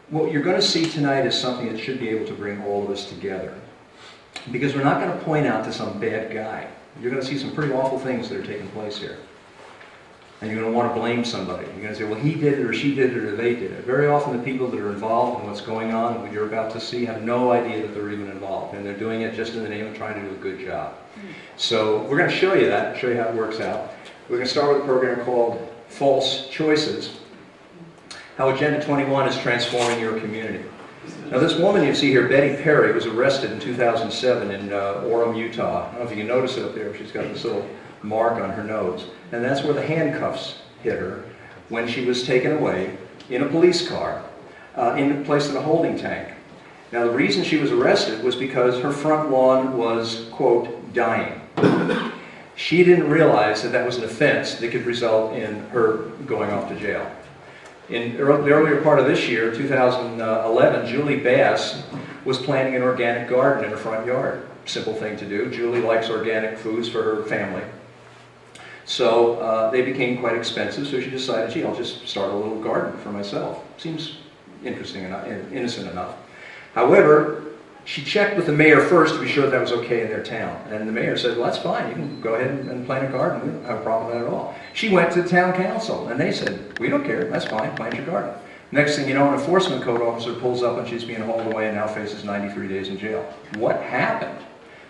what you're going to see tonight is something that should be able to bring all of us together. Because we're not going to point out to some bad guy. You're going to see some pretty awful things that are taking place here. And you're going to want to blame somebody. You're going to say, well, he did it, or she did it, or they did it. Very often the people that are involved in what's going on, what you're about to see, have no idea that they're even involved. And they're doing it just in the name of trying to do a good job. So we're going to show you that, show you how it works out. We're going to start with a program called False Choices. How Agenda 21 is transforming your community. Now this woman you see here, Betty Perry, was arrested in 2007 in Orem, Utah. I don't know if you can notice it up there. She's got this little mark on her nose. And that's where the handcuffs hit her when she was taken away in a police car, placed in a holding tank. Now the reason she was arrested was because her front lawn was, quote, dying. She didn't realize that that was an offense that could result in her going off to jail. In the earlier part of this year, 2011, Julie Bass was planting an organic garden in her front yard. Simple thing to do. Julie likes organic foods for her family. So they became quite expensive, so she decided, gee, I'll just start a little garden for myself. Seems interesting enough, innocent enough. However, she checked with the mayor first to be sure that was okay in their town. And the mayor said, well, that's fine. You can go ahead and plant a garden. We don't have a problem with that at all. She went to the town council, and they said, we don't care. That's fine. Plant your garden. Next thing you know, an enforcement code officer pulls up, and she's being hauled away and now faces 93 days in jail. What happened?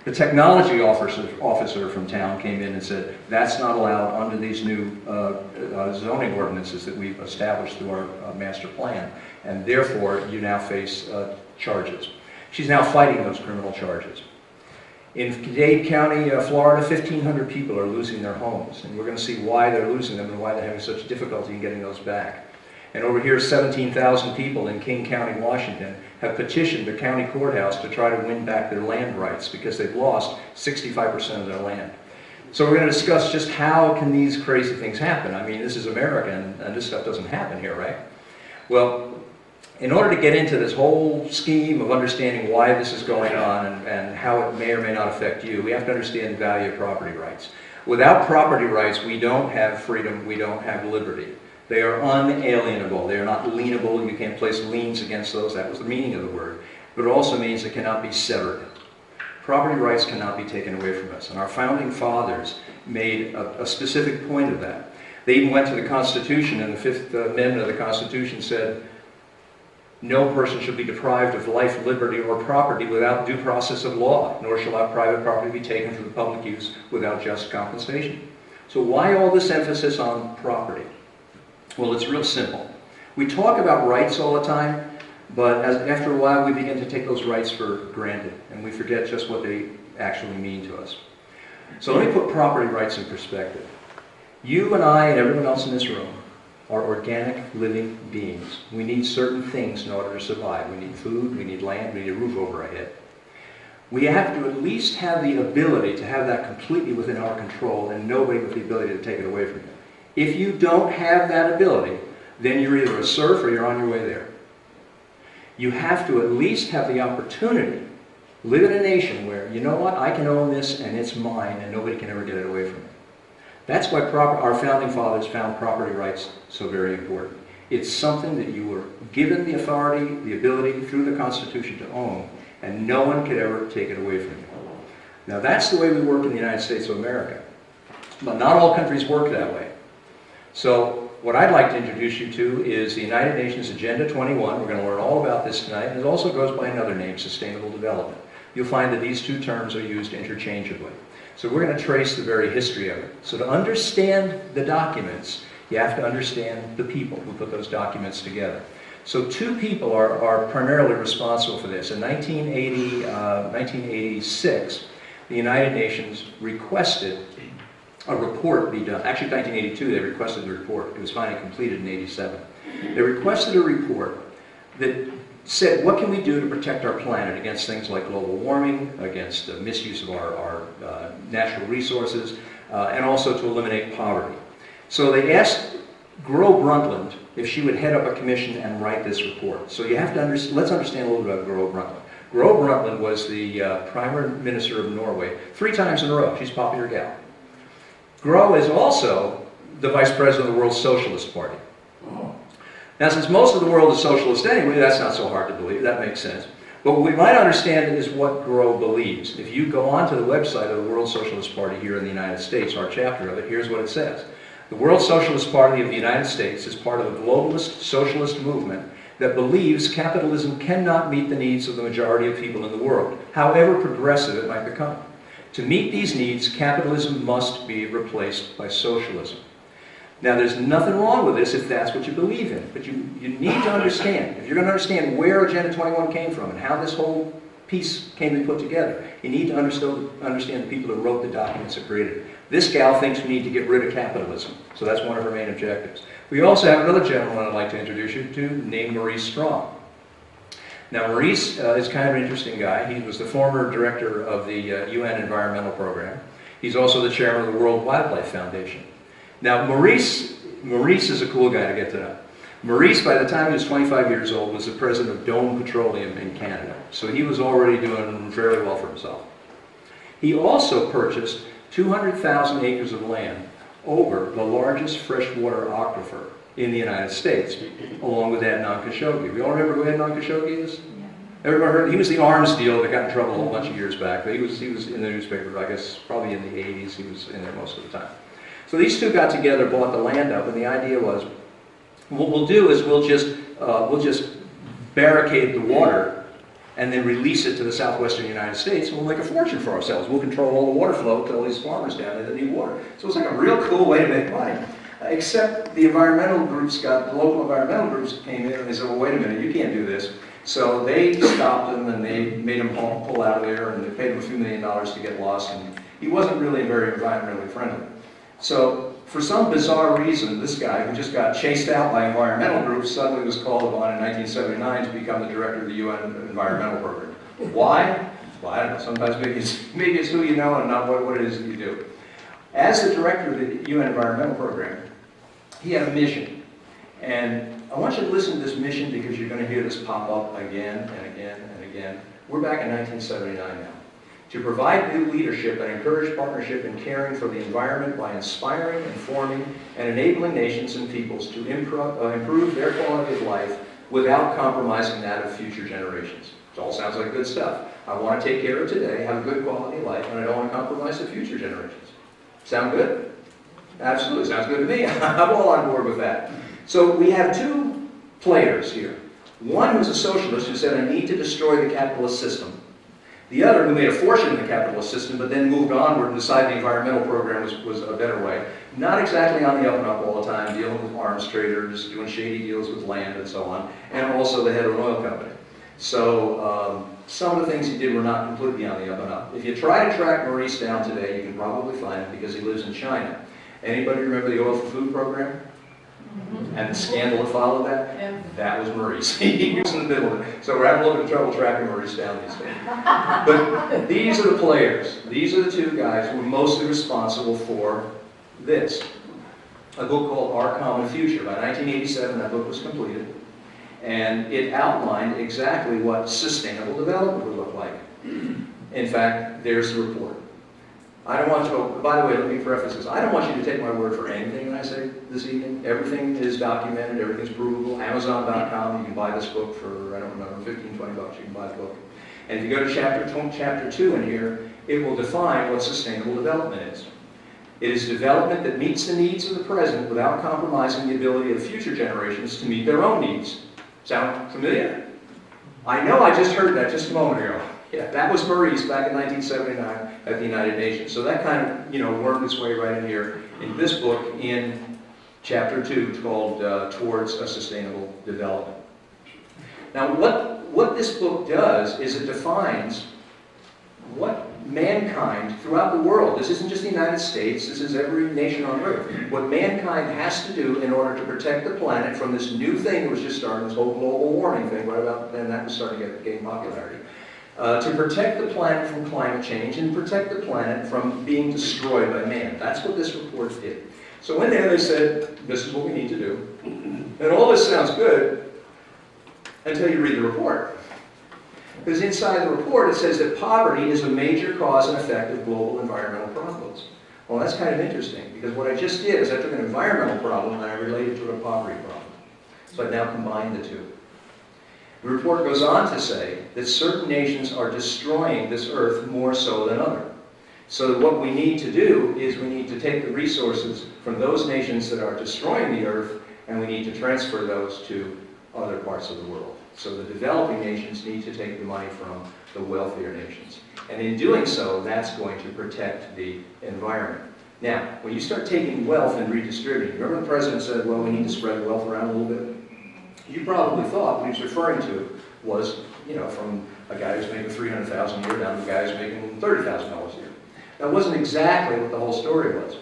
The technology officer from town came in and said, that's not allowed under these new zoning ordinances that we've established through our master plan, and therefore you now face charges. She's now fighting those criminal charges. In Dade County, Florida, 1,500 people are losing their homes, and we're going to see why they're losing them and why they're having such difficulty in getting those back. And over here, 17,000 people in King County, Washington, have petitioned the county courthouse to try to win back their land rights because they've lost 65% of their land. So we're going to discuss just how can these crazy things happen. I mean, this is America, and this stuff doesn't happen here, right? Well, in order to get into this whole scheme of understanding why this is going on and how it may or may not affect you, we have to understand the value of property rights. Without property rights, we don't have freedom, we don't have liberty. They are unalienable. They are not lienable. You can't place liens against those. That was the meaning of the word. But it also means it cannot be severed. Property rights cannot be taken away from us. And our founding fathers made a specific point of that. They even went to the Constitution, and the Fifth Amendment of the Constitution said, no person shall be deprived of life, liberty, or property without due process of law, nor shall our private property be taken for the public use without just compensation. So why all this emphasis on property? Well, it's real simple. We talk about rights all the time, but after a while we begin to take those rights for granted, and we forget just what they actually mean to us. So let me put property rights in perspective. You and I and everyone else in this room are organic, living beings. We need certain things in order to survive. We need food, we need land, we need a roof over our head. We have to at least have the ability to have that completely within our control, and nobody with the ability to take it away from you. If you don't have that ability, then you're either a serf or you're on your way there. You have to at least have the opportunity, live in a nation where, you know what, I can own this and it's mine and nobody can ever get it away from me. That's why our founding fathers found property rights so very important. It's something that you were given the authority, the ability through the Constitution to own, and no one could ever take it away from you. Now that's the way we work in the United States of America. But not all countries work that way. So what I'd like to introduce you to is the United Nations Agenda 21. We're going to learn all about this tonight, and it also goes by another name, Sustainable Development. You'll find that these two terms are used interchangeably. So we're going to trace the very history of it. So to understand the documents, you have to understand the people who put those documents together. So two people are primarily responsible for this. In 1986, the United Nations requested a report be done. Actually, in 1982, they requested the report. It was finally completed in 87. They requested a report that said, what can we do to protect our planet against things like global warming, against the misuse of our natural resources, and also to eliminate poverty. So they asked Gro Brundtland if she would head up a commission and write this report. So you have to let's understand a little bit about Gro Brundtland. Gro Brundtland was the Prime Minister of Norway 3 times in a row. She's a popular gal. Gro is also the Vice President of the World Socialist Party. Now, since most of the world is socialist anyway, that's not so hard to believe. That makes sense. But what we might understand is what Gros believes. If you go onto the website of the World Socialist Party here in the United States, our chapter of it, here's what it says. The World Socialist Party of the United States is part of a globalist socialist movement that believes capitalism cannot meet the needs of the majority of people in the world, however progressive it might become. To meet these needs, capitalism must be replaced by socialism. Now, there's nothing wrong with this if that's what you believe in, but you need to understand, if you're going to understand where Agenda 21 came from and how this whole piece came to be put together, you need to understand the people that wrote the documents that created it. This gal thinks we need to get rid of capitalism, so that's one of her main objectives. We also have another gentleman I'd like to introduce you to named Maurice Strong. Now, Maurice is kind of an interesting guy. He was the former director of the UN Environmental Program. He's also the chairman of the World Wildlife Foundation. Now, Maurice is a cool guy to get to know. Maurice, by the time he was 25 years old, was the president of Dome Petroleum in Canada. So he was already doing fairly well for himself. He also purchased 200,000 acres of land over the largest freshwater aquifer in the United States, along with Adnan Khashoggi. We all remember who Adnan Khashoggi is? Yeah. Everybody heard? He was the arms dealer that got in trouble a whole bunch of years back. But he was in the newspaper, I guess, probably in the 80s. He was in there most of the time. So these two got together, bought the land up, and the idea was, what we'll do is we'll just barricade the water and then release it to the southwestern United States, and we'll make a fortune for ourselves. We'll control all the water flow to all these farmers down there that need water. So it's like a real cool way to make money. Except the local environmental groups came in and they said, well, wait a minute, you can't do this. So they stopped him and they made him pull out of there, and they paid him a few $1 million to get lost, and he wasn't really very environmentally friendly. So, for some bizarre reason, this guy, who just got chased out by environmental groups, suddenly was called upon in 1979 to become the director of the UN Environmental Program. Why? Well, I don't know. Sometimes maybe it's who you know and not what it is that you do. As the director of the UN Environmental Program, he had a mission. And I want you to listen to this mission because you're going to hear this pop up again and again and again. We're back in 1979 now. To provide new leadership and encourage partnership in caring for the environment by inspiring, informing, and enabling nations and peoples to improve their quality of life without compromising that of future generations. It all sounds like good stuff. I want to take care of today, have a good quality of life, and I don't want to compromise the future generations. Sound good? Absolutely, sounds good to me. I'm all on board with that. So we have two players here. One who's a socialist who said, I need to destroy the capitalist system. The other, who made a fortune in the capitalist system, but then moved onward and decided the environmental program was a better way. Not exactly on the up and up all the time, dealing with arms traders, doing shady deals with land and so on, and also the head of an oil company. So some of the things he did were not completely on the up and up. If you try to track Maurice down today, you can probably find him because he lives in China. Anybody remember the Oil for Food program? And the scandal that followed that? Yeah. That was Maurice. He was in the middle of it. So we're having a little bit of trouble tracking Maurice down these days. But these are the players. These are the two guys who are mostly responsible for this. A book called Our Common Future. By 1987, that book was completed. And it outlined exactly what sustainable development would look like. In fact, there's the report. I don't want you to, by the way, let me preface this. I don't want you to take my word for anything that I say this evening. Everything is documented, everything's provable. Amazon.com, you can buy this book for, I don't remember, 15, 20 bucks, you can buy the book. And if you go to chapter 2 in here, it will define what sustainable development is. It is development that meets the needs of the present without compromising the ability of future generations to meet their own needs. Sound familiar? I know I just heard that just a moment ago. Yeah, that was Maurice back in 1979 at the United Nations. So that kind of, worked its way right in here in this book in chapter 2. It's called Towards a Sustainable Development. Now, what this book does is it defines what mankind throughout the world, this isn't just the United States, this is every nation on earth, what mankind has to do in order to protect the planet from this new thing that was just starting, this whole global warming thing, right about then that was starting to gain popularity. To protect the planet from climate change and protect the planet from being destroyed by man. That's what this report did. So in there they said, this is what we need to do. And all this sounds good until you read the report. Because inside the report it says that poverty is a major cause and effect of global environmental problems. Well, that's kind of interesting, because what I just did is I took an environmental problem and I related it to a poverty problem. but now combine the two. The report goes on to say that certain nations are destroying this earth more so than others. So what we need to do is we need to take the resources from those nations that are destroying the earth, and we need to transfer those to other parts of the world. So the developing nations need to take the money from the wealthier nations. And in doing so, that's going to protect the environment. Now, when you start taking wealth and redistributing, remember the president said, well, we need to spread the wealth around a little bit? You probably thought what he was referring to was, from a guy who's making $300,000 a year down to a guy who's making $30,000 a year. That wasn't exactly what the whole story was.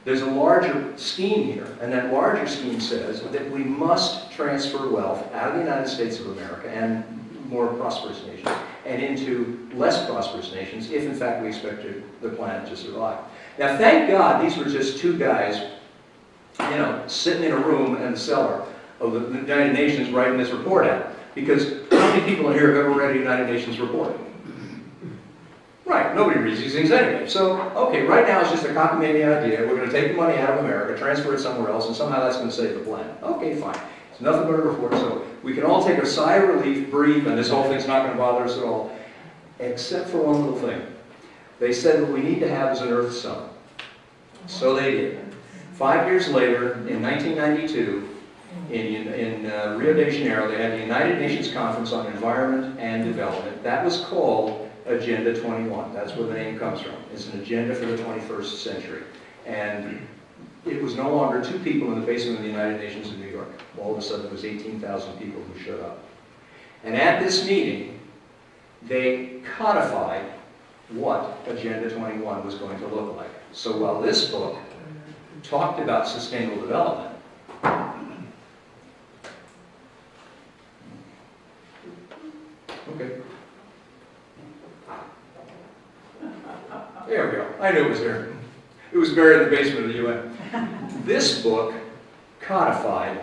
There's a larger scheme here, and that larger scheme says that we must transfer wealth out of the United States of America and more prosperous nations and into less prosperous nations if, in fact, we expect the planet to survive. Now, thank God these were just two guys, sitting in a room in the cellar of the United Nations writing this report out. Because how many people in here have ever read a United Nations report? Right, nobody reads these things anyway. So, okay, right now it's just a cockamamie idea. We're going to take the money out of America, transfer it somewhere else, and somehow that's going to save the planet. Okay, fine. It's nothing but a report, so we can all take a sigh of relief, breathe, and this whole thing's not going to bother us at all. Except for one little thing. They said what we need to have is an Earth Summit. So they did. 5 years later, in 1992, in Rio de Janeiro, they had the United Nations Conference on Environment and Development. That was called Agenda 21. That's where the name comes from. It's an agenda for the 21st century. And it was no longer two people in the basement of the United Nations in New York. All of a sudden, it was 18,000 people who showed up. And at this meeting, they codified what Agenda 21 was going to look like. So while this book talked about sustainable development, okay. There we go. I knew it was there. It was buried in the basement of the UN. This book codified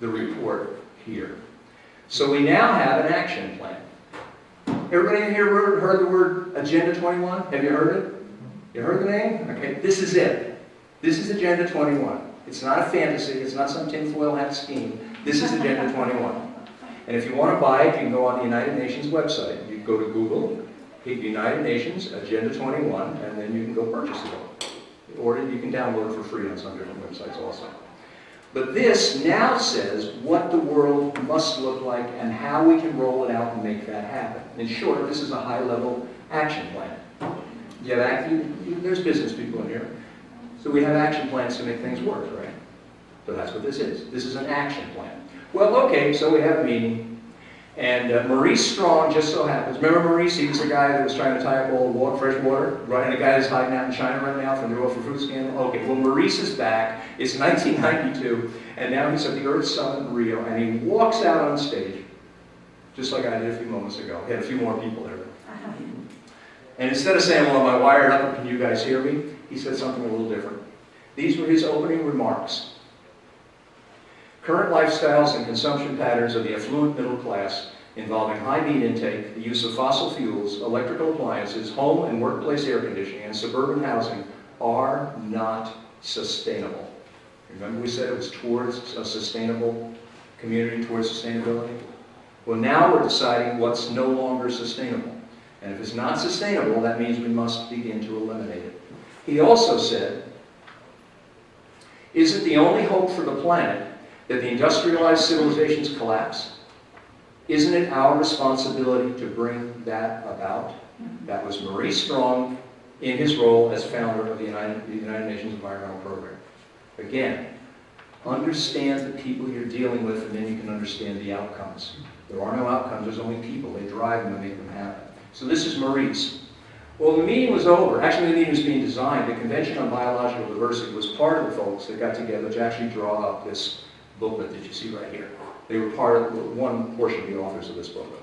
the report here. So we now have an action plan. Everybody in here heard the word Agenda 21? Have you heard it? You heard the name? Okay, this is it. This is Agenda 21. It's not a fantasy. It's not some tinfoil hat scheme. This is Agenda 21. And if you want to buy it, you can go on the United Nations website. You can go to Google, hit United Nations Agenda 21, and then you can go purchase it. Or you can download it for free on some different websites also. But this now says what the world must look like and how we can roll it out and make that happen. In short, this is a high-level action plan. There's business people in here. So we have action plans to make things work, right? So that's what this is. This is an action plan. Well, okay, so we have a meeting. And Maurice Strong just so happens. Remember Maurice? He was the guy that was trying to tie up all the fresh water, right? And the guy that's hiding out in China right now from the oil for food scandal. Okay, well, Maurice is back. It's 1992, and now he's at the Earth Summit in Rio, and he walks out on stage, just like I did a few moments ago. He had a few more people there. And instead of saying, well, am I wired up, can you guys hear me? He said something a little different. These were his opening remarks. Current lifestyles and consumption patterns of the affluent middle class involving high meat intake, the use of fossil fuels, electrical appliances, home and workplace air conditioning, and suburban housing are not sustainable. Remember we said it was towards a sustainable community, towards sustainability? Well, now we're deciding what's no longer sustainable. And if it's not sustainable, that means we must begin to eliminate it. He also said, is it the only hope for the planet that the industrialized civilizations collapse? Isn't it our responsibility to bring that about? That was Maurice Strong in his role as founder of the United Nations Environmental Program. Again, understand the people you're dealing with, and then you can understand the outcomes. There are no outcomes, there's only people. They drive them and make them happen. So this is Maurice. Well, the meeting was over. Actually, the meeting was being designed. The Convention on Biological Diversity was part of the folks that got together to actually draw up this booklet that you see right here. They were part of one portion of the authors of this booklet.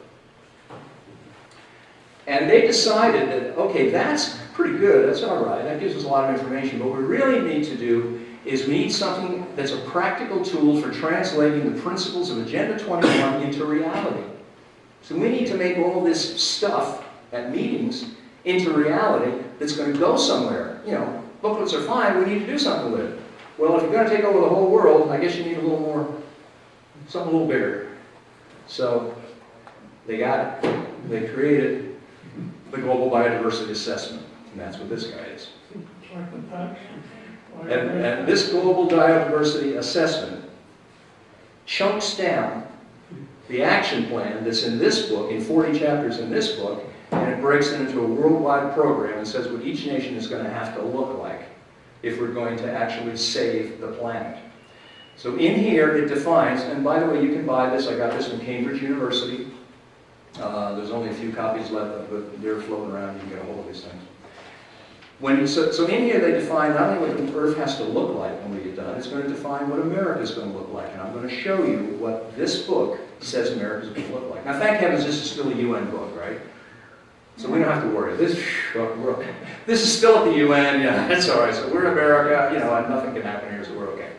And they decided that, okay, that's pretty good, that's all right, that gives us a lot of information, but what we really need to do is we need something that's a practical tool for translating the principles of Agenda 21 into reality. So we need to make all this stuff at meetings into reality that's going to go somewhere. You know, booklets are fine, we need to do something with it. Well, if you're going to take over the whole world, I guess you need a little more something a little bigger. So they got it. They created the Global Biodiversity Assessment, and that's what this guy is. And this Global Biodiversity Assessment chunks down the action plan that's in this book, in 40 chapters in this book, and it breaks it into a worldwide program and says what each nation is going to have to look like if we're going to actually save the planet. So in here it defines, and by the way, you can buy this. I got this from Cambridge University. There's only a few copies left, but they're floating around. You can get a hold of these things. So in here they define not only what the Earth has to look like when we get done, it's going to define what America is going to look like. And I'm going to show you what this book says America is going to look like. Now, thank heavens, this is still a UN book, right? So we don't have to worry. This is still at the UN. Yeah, that's all right. So we're in America. You know, and nothing can happen here, so we're okay.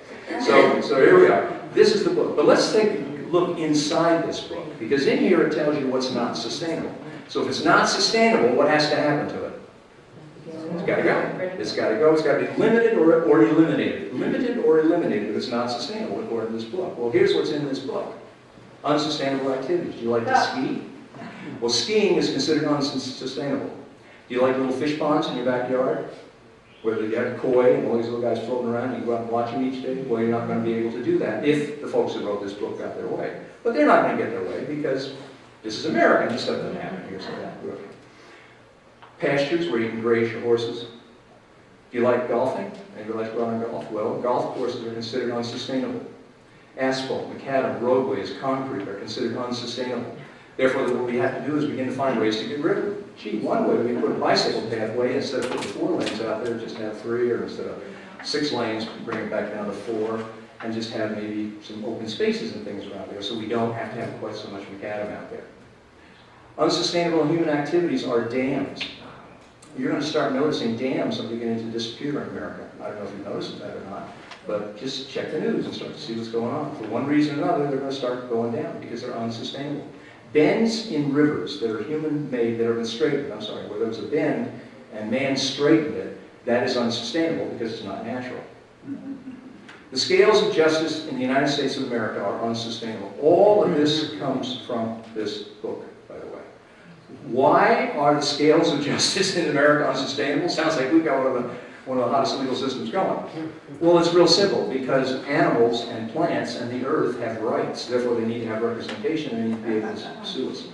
So here we are. This is the book. But let's take a look inside this book, because in here it tells you what's not sustainable. So if it's not sustainable, what has to happen to it? It's got to go. It's got to go. It's got to be limited or eliminated. Limited or eliminated if it's not sustainable, according to this book. Well, here's what's in this book. Unsustainable activities. Do you like to ski? Well, skiing is considered unsustainable. Do you like little fish ponds in your backyard? Where you have koi and all these little guys floating around, you go out and watch them each day? Well, you're not going to be able to do that if the folks that wrote this book got their way. But they're not going to get their way because this is America and this stuff doesn't happen here, so that works. Pastures where you can graze your horses. Do you like golfing? Anybody like to go on golf? Well, golf courses are considered unsustainable. Asphalt, macadam, roadways, concrete are considered unsustainable. Therefore, what we have to do is begin to find ways to get rid of them. Gee, one way we can put a bicycle pathway, instead of putting 4 lanes out there, just have 3, or instead of 6 lanes, bring it back down to 4, and just have maybe some open spaces and things around there, so we don't have to have quite so much macadam out there. Unsustainable human activities are dams. You're going to start noticing dams are beginning to disappear in America. I don't know if you noticed that or not, but just check the news and start to see what's going on. For one reason or another, they're going to start going down because they're unsustainable. Bends in rivers that are human-made, that have been straightened, where there was a bend and man straightened it, that is unsustainable because it's not natural. The scales of justice in the United States of America are unsustainable. All of this comes from this book, by the way. Why are the scales of justice in America unsustainable? Sounds like we've got one of the hottest legal systems going. Well, it's real simple, because animals and plants and the earth have rights. Therefore, they need to have representation and they need to be able to sue us.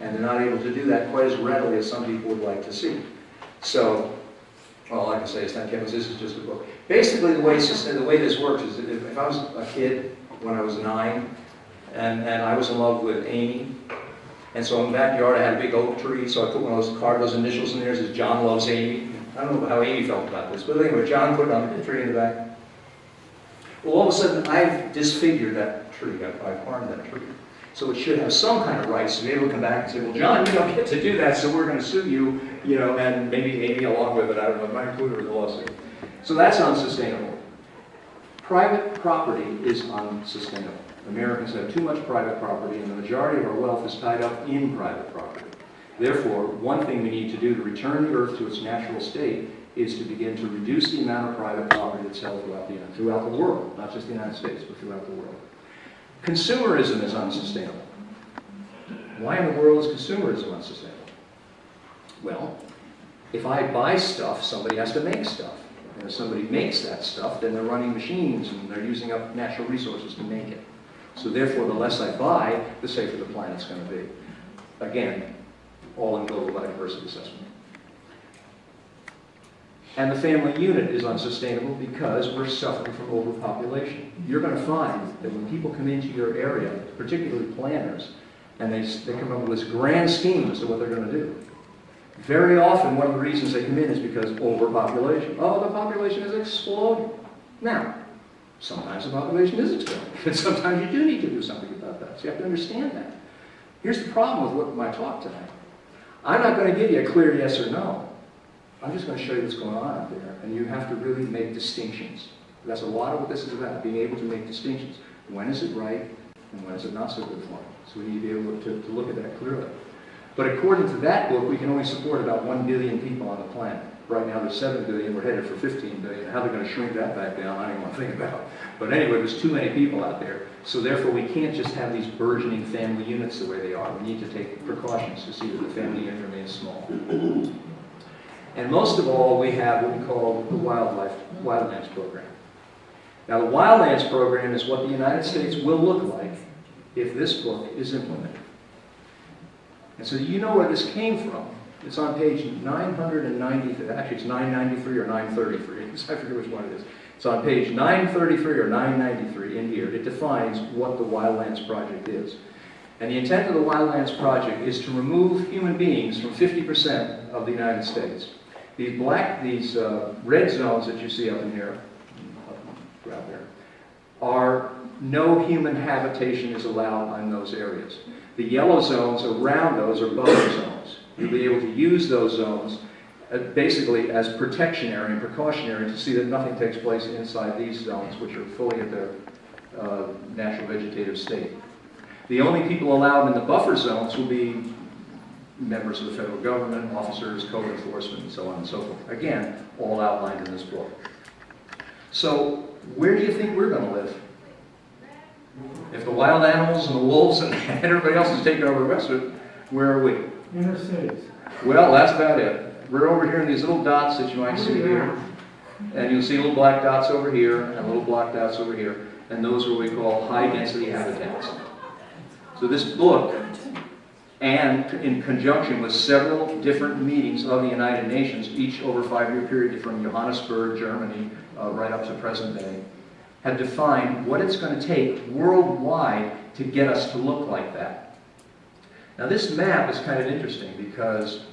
And they're not able to do that quite as readily as some people would like to see. So, all I can say is, thank heavens, this is just a book. Basically, the way this works is that if I was a kid when I was 9, and I was in love with Amy, and so in the backyard I had a big oak tree, so I put one of those, carved those initials in there, it says John loves Amy. I don't know how Amy felt about this, but anyway, John put it on the tree in the back. Well, all of a sudden, I've disfigured that tree. I've harmed that tree. So it should have some kind of rights to be able to come back and say, well, John, you don't get to do that, so we're going to sue you, and maybe Amy along with it. I don't know, it might include her in the lawsuit. So that's unsustainable. Private property is unsustainable. Americans have too much private property, and the majority of our wealth is tied up in private property. Therefore, one thing we need to do to return the earth to its natural state is to begin to reduce the amount of private property that's held throughout the world, not just the United States, but throughout the world. Consumerism is unsustainable. Why in the world is consumerism unsustainable? Well, if I buy stuff, somebody has to make stuff. And if somebody makes that stuff, then they're running machines and they're using up natural resources to make it. So therefore, the less I buy, the safer the planet's going to be. Again, all in Global Biodiversity Assessment. And the family unit is unsustainable because we're suffering from overpopulation. You're going to find that when people come into your area, particularly planners, and they come up with this grand scheme as to what they're going to do, very often one of the reasons they come in is because overpopulation. Oh, the population is exploding. Now, sometimes the population is exploding, but sometimes you do need to do something about that. So you have to understand that. Here's the problem with my talk tonight. I'm not going to give you a clear yes or no. I'm just going to show you what's going on out there, and you have to really make distinctions. That's a lot of what this is about, being able to make distinctions. When is it right, and when is it not so good for me? So we need to be able to look at that clearly. But according to that book, we can only support about 1 billion people on the planet. Right now there's 7 billion, we're headed for 15 billion. How they're going to shrink that back down, I don't even want to think about. But anyway, there's too many people out there. So therefore we can't just have these burgeoning family units the way they are. We need to take precautions to see that the family unit remains small. And most of all, we have what we call the Wildlands Program. Now the Wildlands Program is what the United States will look like if this book is implemented. And so you know where this came from. It's on page 993, actually it's 993 or 933, I forget which one it is. It's on page 933 or 993 in here. It defines what the Wildlands Project is. And the intent of the Wildlands Project is to remove human beings from 50% of the United States. These red zones that you see up in here, out there, are no human habitation is allowed in those areas. The yellow zones around those are buffer zones. You'll be able to use those zones basically as protectionary and precautionary to see that nothing takes place inside these zones, which are fully at their natural vegetative state. The only people allowed in the buffer zones will be members of the federal government, officers, code enforcement, and so on and so forth. Again, all outlined in this book. So, where do you think we're going to live? If the wild animals and the wolves and everybody else is taking over the rest of it, where are we? Inner cities. Well, that's about it. We're over here in these little dots that you might see here. And you'll see little black dots over here and little black dots over here. And those are what we call high-density habitats. So this book, and in conjunction with several different meetings of the United Nations, each over a 5-year period from Johannesburg, Germany, right up to present day, have defined what it's going to take worldwide to get us to look like that. Now this map is kind of interesting because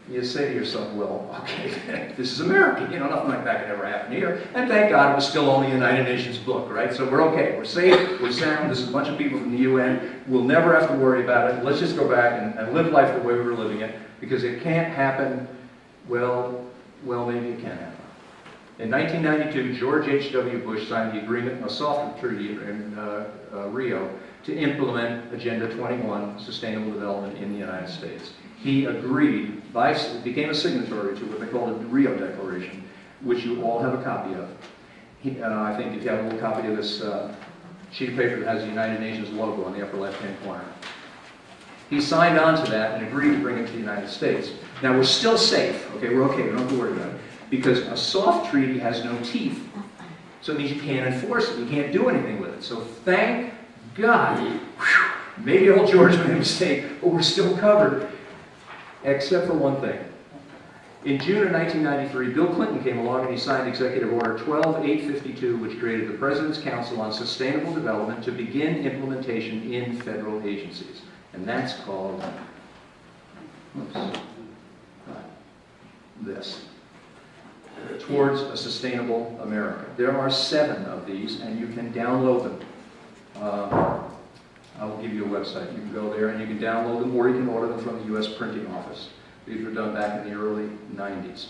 you say to yourself, well, okay, this is America, you know, nothing like that could ever happen here. And thank God it was still only a United Nations book, right? So we're okay, we're safe, we're sound, this is a bunch of people from the UN, we'll never have to worry about it. Let's just go back and live life the way we were living it, because it can't happen, well, maybe it can happen. In 1992, George H.W. Bush signed the agreement, a soft treaty in Rio, to implement Agenda 21, Sustainable Development in the United States. He agreed, became a signatory to what they call the Rio Declaration, which you all have a copy of. I think if you have a little copy of this sheet of paper that has the United Nations logo on the upper left-hand corner. He signed on to that and agreed to bring it to the United States. Now we're still safe, okay, we're okay, we don't have to worry about it, because a soft treaty has no teeth. So it means you can't enforce it, you can't do anything with it. So thank God, whew, maybe old George made a mistake, but we're still covered. Except for one thing. In June of 1993, Bill Clinton came along and he signed Executive Order 12852, which created the President's Council on Sustainable Development to begin implementation in federal agencies. And that's called, this. Towards a Sustainable America. There are 7 of these, and you can download them. I'll give you a website. You can go there and you can download them, or you can order them from the U.S. Printing Office. These were done back in the early 90s.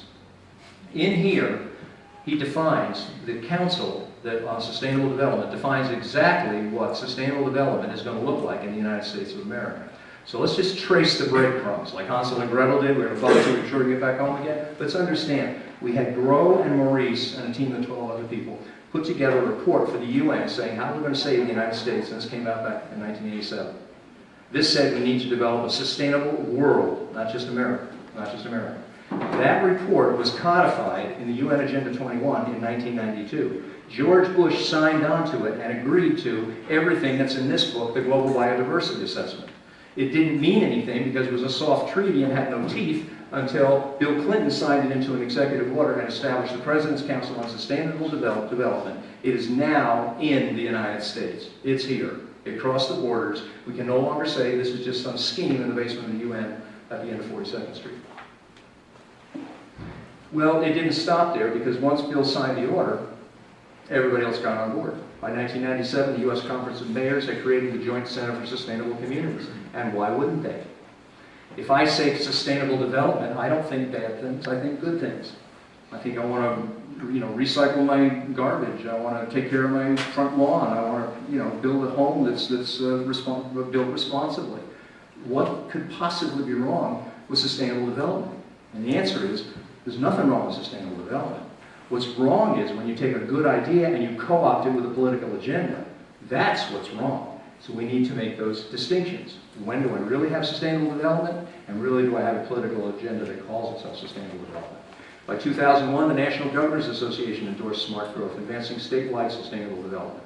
In here, he defines, the Council on Sustainable Development defines exactly what sustainable development is going to look like in the United States of America. So let's just trace the breadcrumbs, like Hansel and Gretel did. We're going to follow till we're sure to get back home again. Let's understand, we had Gros and Maurice and a team of 12 other people put together a report for the UN saying how we're going to save the United States, and this came out back in 1987. This said we need to develop a sustainable world, not just America, not just America. That report was codified in the UN Agenda 21 in 1992. George Bush signed on to it and agreed to everything that's in this book, the Global Biodiversity Assessment. It didn't mean anything because it was a soft treaty and had no teeth until Bill Clinton signed it into an executive order and established the President's Council on Sustainable Development. It is now in the United States. It's here. It crossed the borders. We can no longer say this is just some scheme in the basement of the UN at the end of 42nd Street. Well, it didn't stop there, because once Bill signed the order, everybody else got on board. By 1997, the U.S. Conference of Mayors had created the Joint Center for Sustainable Communities. And why wouldn't they? If I say sustainable development, I don't think bad things, I think good things. I think I want to, recycle my garbage. I want to take care of my front lawn. I want to, build a home that's built responsibly. What could possibly be wrong with sustainable development? And the answer is, There's nothing wrong with sustainable development. What's wrong is when you take a good idea and you co-opt it with a political agenda. That's what's wrong. So we need to make those distinctions. When do I really have sustainable development, and really do I have a political agenda that calls itself sustainable development? By 2001, the National Governors Association endorsed smart growth, advancing statewide sustainable development.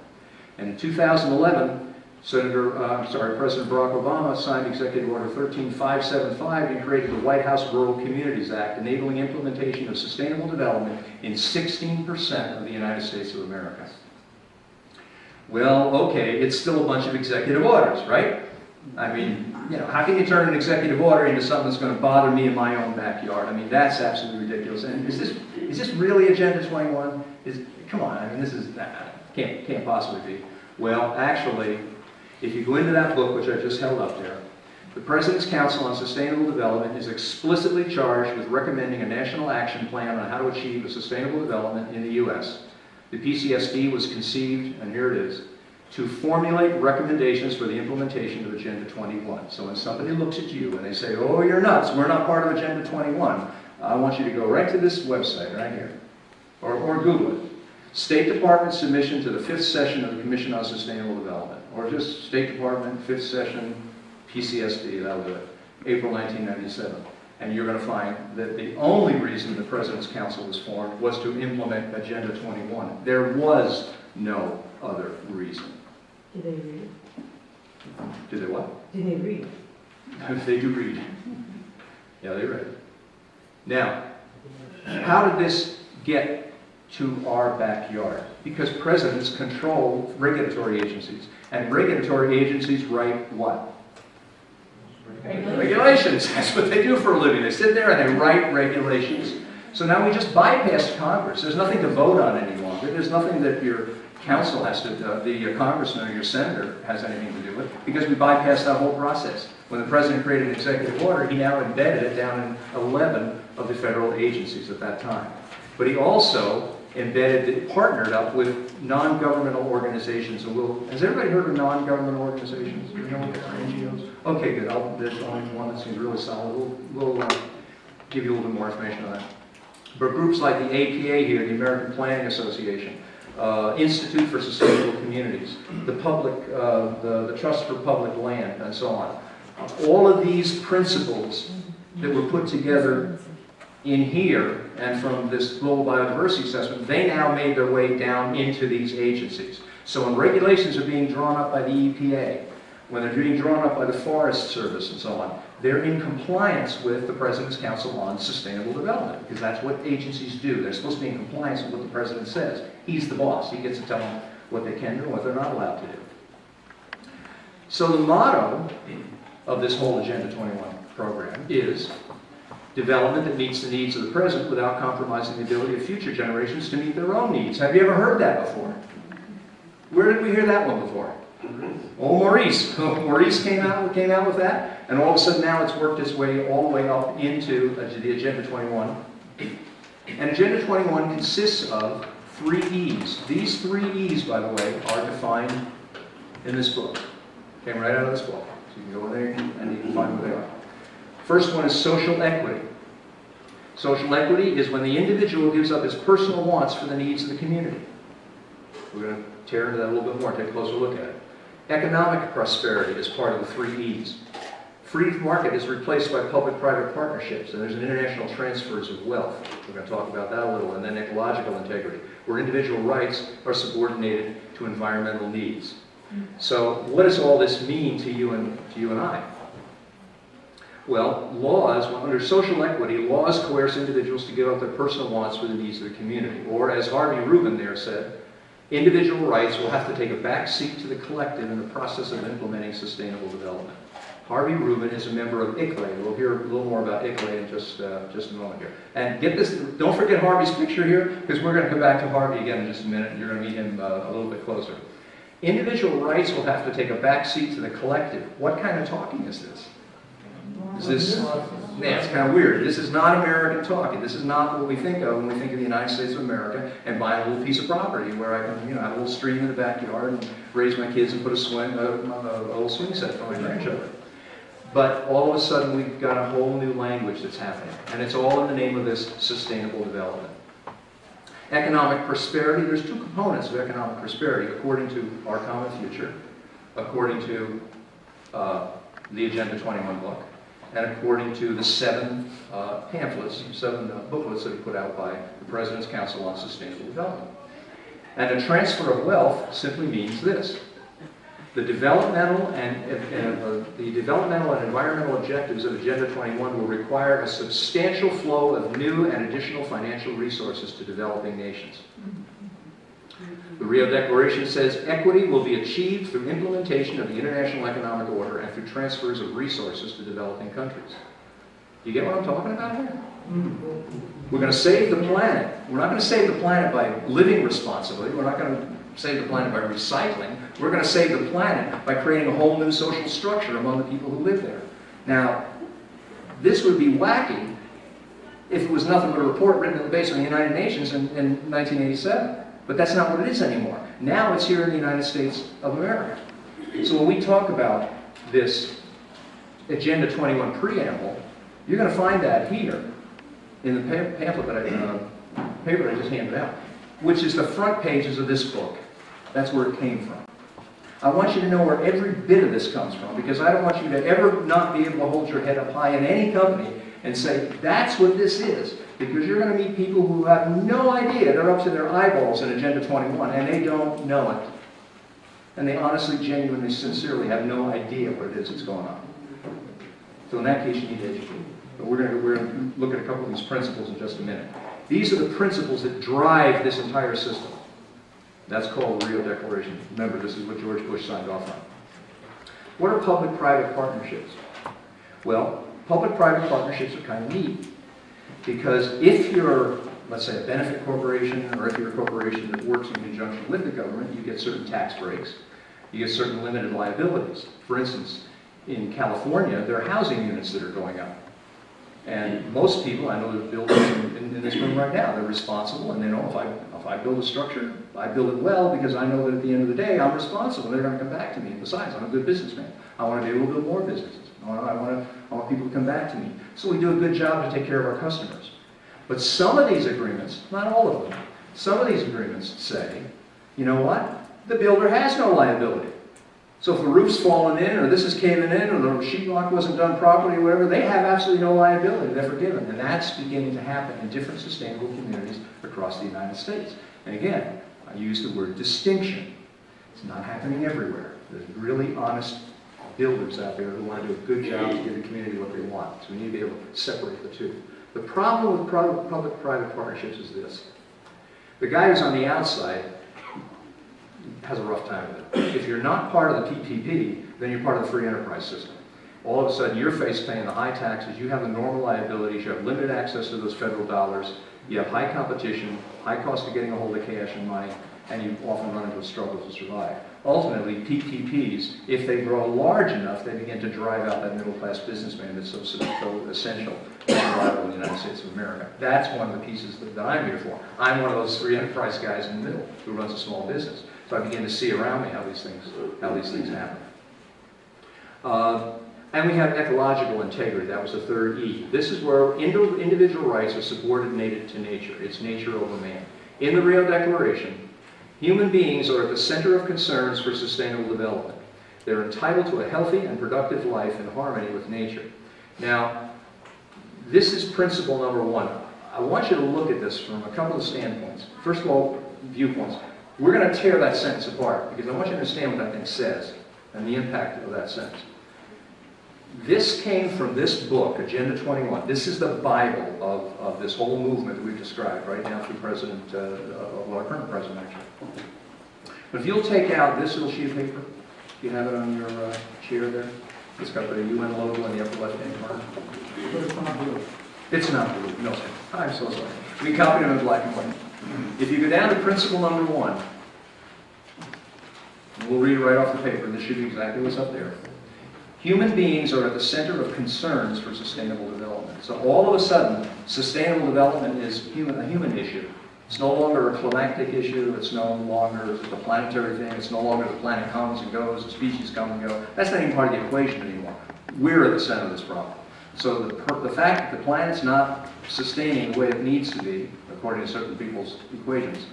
And in 2011, President Barack Obama signed Executive Order 13575 and created the White House Rural Communities Act, enabling implementation of sustainable development in 16% of the United States of America. Well, okay, it's still a bunch of executive orders, right? I mean, you know, how can you turn an executive order into something that's going to bother me in my own backyard? I mean, that's absolutely ridiculous. And is this really Agenda 21? Come on, I mean, this is, can't possibly be. Well, actually, if you go into that book, which I just held up there, the President's Council on Sustainable Development is explicitly charged with recommending a national action plan on how to achieve a sustainable development in the U.S. The PCSD was conceived, and here it is, to formulate recommendations for the implementation of Agenda 21. So when somebody looks at you and they say, oh, you're nuts, we're not part of Agenda 21, I want you to go right to this website right here, or Google it. State Department submission to the 5th session of the Commission on Sustainable Development, or just State Department, 5th session, PCSD, that'll do it, April 1997. And you're going to find that the only reason the President's Council was formed was to implement Agenda 21. There was no other reason. Did they read? Did they what? Did they read? They do read. Yeah, they read. Now, how did this get to our backyard? Because presidents control regulatory agencies. And regulatory agencies write what? Regulations. That's what they do for a living. They sit there and they write regulations. So now we just bypassed Congress. There's nothing to vote on any longer. There's nothing that your council has to, the congressman or your senator has anything to do with, because we bypassed that whole process. When the president created an executive order, he now embedded it down in 11 of the federal agencies at that time. But he also embedded it, partnered up with non-governmental organizations. And has everybody heard of non-governmental organizations? Do you know what they are? NGOs? Okay, good. There's only one that seems really solid. We'll give you a little bit more information on that. But groups like the APA here, the American Planning Association, Institute for Sustainable Communities, the Trust for Public Land, and so on. All of these principles that were put together in here and from this global biodiversity assessment, they now made their way down into these agencies. So when regulations are being drawn up by the EPA, when they're being drawn up by the Forest Service and so on, they're in compliance with the President's Council on Sustainable Development, because that's what agencies do. They're supposed to be in compliance with what the President says. He's the boss. He gets to tell them what they can do and what they're not allowed to do. So the motto of this whole Agenda 21 program is development that meets the needs of the present without compromising the ability of future generations to meet their own needs. Have you ever heard that before? Where did we hear that one before? Oh, Maurice. Maurice came out with that, and all of a sudden now it's worked its way all the way up into the Agenda 21. And Agenda 21 consists of 3 E's. These 3 E's, by the way, are defined in this book. Came right out of this book. So you can go in there and you can find where they are. First one is social equity. Social equity is when the individual gives up his personal wants for the needs of the community. We're going to tear into that a little bit more, take a closer look at it. Economic prosperity is part of the 3 E's. Free market is replaced by public-private partnerships, and there's an international transfers of wealth. We're going to talk about that a little. And then ecological integrity, where individual rights are subordinated to environmental needs. So what does all this mean to you and I? Well, laws, under social equity, laws coerce individuals to give up their personal wants for the needs of the community. Or, as Harvey Rubin there said, individual rights will have to take a back seat to the collective in the process of implementing sustainable development. Harvey Rubin is a member of ICLEI. We'll hear a little more about ICLEI in just a moment here. And get this, don't forget Harvey's picture here, because we're going to come back to Harvey again in just a minute, and you're going to meet him a little bit closer. Individual rights will have to take a back seat to the collective. What kind of talking is this? Is this, yeah, it's kind of weird. This is not American talking. This is not what we think of when we think of the United States of America and buy a little piece of property where I can, have a little stream in the backyard and raise my kids and put a little swing set for my grandchildren. But all of a sudden, we've got a whole new language that's happening, and it's all in the name of this sustainable development. Economic prosperity, there's two components of economic prosperity, according to Our Common Future, according to the Agenda 21 book, and according to the seven booklets that are put out by the President's Council on Sustainable Development. And a transfer of wealth simply means this. The developmental and environmental objectives of Agenda 21 will require a substantial flow of new and additional financial resources to developing nations. The Rio Declaration says equity will be achieved through implementation of the international economic order and through transfers of resources to developing countries. Do you get what I'm talking about here? We're going to save the planet. We're not going to save the planet by living responsibly. We're not going to save the planet by recycling. We're going to save the planet by creating a whole new social structure among the people who live there. Now, this would be wacky if it was nothing but a report written in the basement of the United Nations in 1987. But that's not what it is anymore. Now it's here in the United States of America. So when we talk about this Agenda 21 preamble, you're going to find that here in the pamphlet paper that I just handed out, which is the front pages of this book. That's where it came from. I want you to know where every bit of this comes from, because I don't want you to ever not be able to hold your head up high in any company and say, that's what this is. Because you're going to meet people who have no idea. They're up to their eyeballs in Agenda 21, and they don't know it. And they honestly, genuinely, sincerely have no idea what it is that's going on. So in that case, you need to educate. But we're going to look at a couple of these principles in just a minute. These are the principles that drive this entire system. That's called the Rio Declaration. Remember, this is what George Bush signed off on. What are public-private partnerships? Well, public-private partnerships are kind of neat. Because if you're, let's say, a benefit corporation, or if you're a corporation that works in conjunction with the government, you get certain tax breaks. You get certain limited liabilities. For instance, in California, there are housing units that are going up. And most people, I know there's builders in this room right now, they're responsible, and they know if I build a structure, I build it well because I know that at the end of the day, I'm responsible. They're going to come back to me. And besides, I'm a good businessman. I want to be able to build more businesses. I want people to come back to me. So we do a good job to take care of our customers. But some of these agreements, not all of them, some of these agreements say, you know what? The builder has no liability. So if the roof's fallen in, or this is caving in, or the sheetrock wasn't done properly, or whatever, they have absolutely no liability. They're forgiven. And that's beginning to happen in different sustainable communities across the United States. And again, I use the word distinction. It's not happening everywhere. There's really honest builders out there who want to do a good job to give the community what they want. So we need to be able to separate the two. The problem with public-private partnerships is this. The guy who's on the outside has a rough time with it. If you're not part of the PPP, then you're part of the free enterprise system. All of a sudden, you're paying the high taxes, you have the normal liabilities, you have limited access to those federal dollars, you have high competition, high cost of getting a hold of cash and money, and you often run into a struggle to survive. Ultimately, PPPs, if they grow large enough, they begin to drive out that middle-class businessman that's so essential and reliable in the United States of America. That's one of the pieces that I'm here for. I'm one of those free enterprise guys in the middle who runs a small business. So I begin to see around me how these things happen. And we have ecological integrity. That was the third E. This is where individual rights are subordinated to nature. It's nature over man. In the Rio Declaration, human beings are at the center of concerns for sustainable development. They're entitled to a healthy and productive life in harmony with nature. Now, this is principle number one. I want you to look at this from a couple of standpoints. First of all, viewpoints. We're going to tear that sentence apart because I want you to understand what that thing says and the impact of that sentence. This came from this book, Agenda 21. This is the Bible of this whole movement that we've described right now through our current president, actually. But if you'll take out this little sheet of paper, you have it on your chair there. It's got the UN logo in the upper left-hand corner. But it's not blue. It's not blue. No, sir. I'm so sorry. We copied them in black and white. If you go down to principle number one, we'll read it right off the paper, and this should be exactly what's up there. Human beings are at the center of concerns for sustainable development. So all of a sudden, sustainable development is a human issue. It's no longer a climactic issue. It's no longer just a planetary thing. It's no longer the planet comes and goes, the species come and go. That's not even part of the equation anymore. We're at the center of this problem. So the fact that the planet's not sustaining the way it needs to be, according to certain people's equations,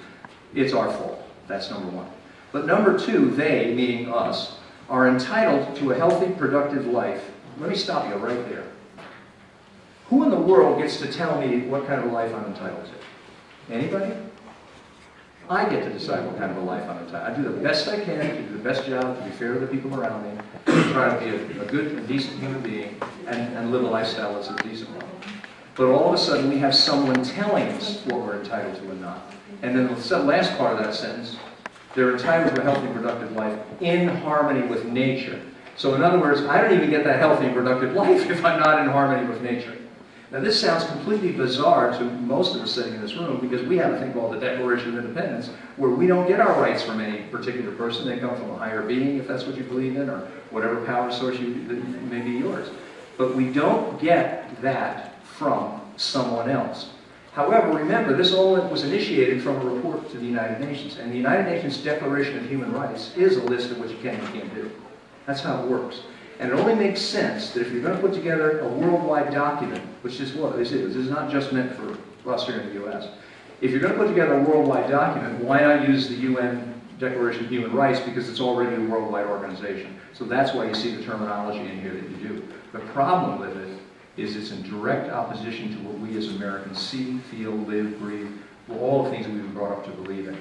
it's our fault. That's number one. But number two, they, meaning us, are entitled to a healthy, productive life. Let me stop you right there. Who in the world gets to tell me what kind of life I'm entitled to? Anybody? I get to decide what kind of a life I'm entitled to. I do the best I can to do the best job, to be fair to the people around me, to try to be a good and decent human being, and live a lifestyle that's a decent one. But all of a sudden, we have someone telling us what we're entitled to and not. And then the last part of that sentence, they're entitled to a healthy, productive life in harmony with nature. So in other words, I don't even get that healthy and productive life if I'm not in harmony with nature. Now this sounds completely bizarre to most of us sitting in this room because we have a thing called the Declaration of Independence where we don't get our rights from any particular person. They come from a higher being, if that's what you believe in, or whatever power source that may be yours. But we don't get that from someone else. However, remember, this all was initiated from a report to the United Nations. And the United Nations Declaration of Human Rights is a list of what you can and can't do. That's how it works. And it only makes sense that if you're going to put together a worldwide document, which is what this is not just meant for us here in the U.S. If you're going to put together a worldwide document, why not use the UN Declaration of Human Rights, because it's already a worldwide organization. So that's why you see the terminology in here that you do. The problem with it is it's in direct opposition to what we as Americans see, feel, live, breathe, all the things that we've been brought up to believe in.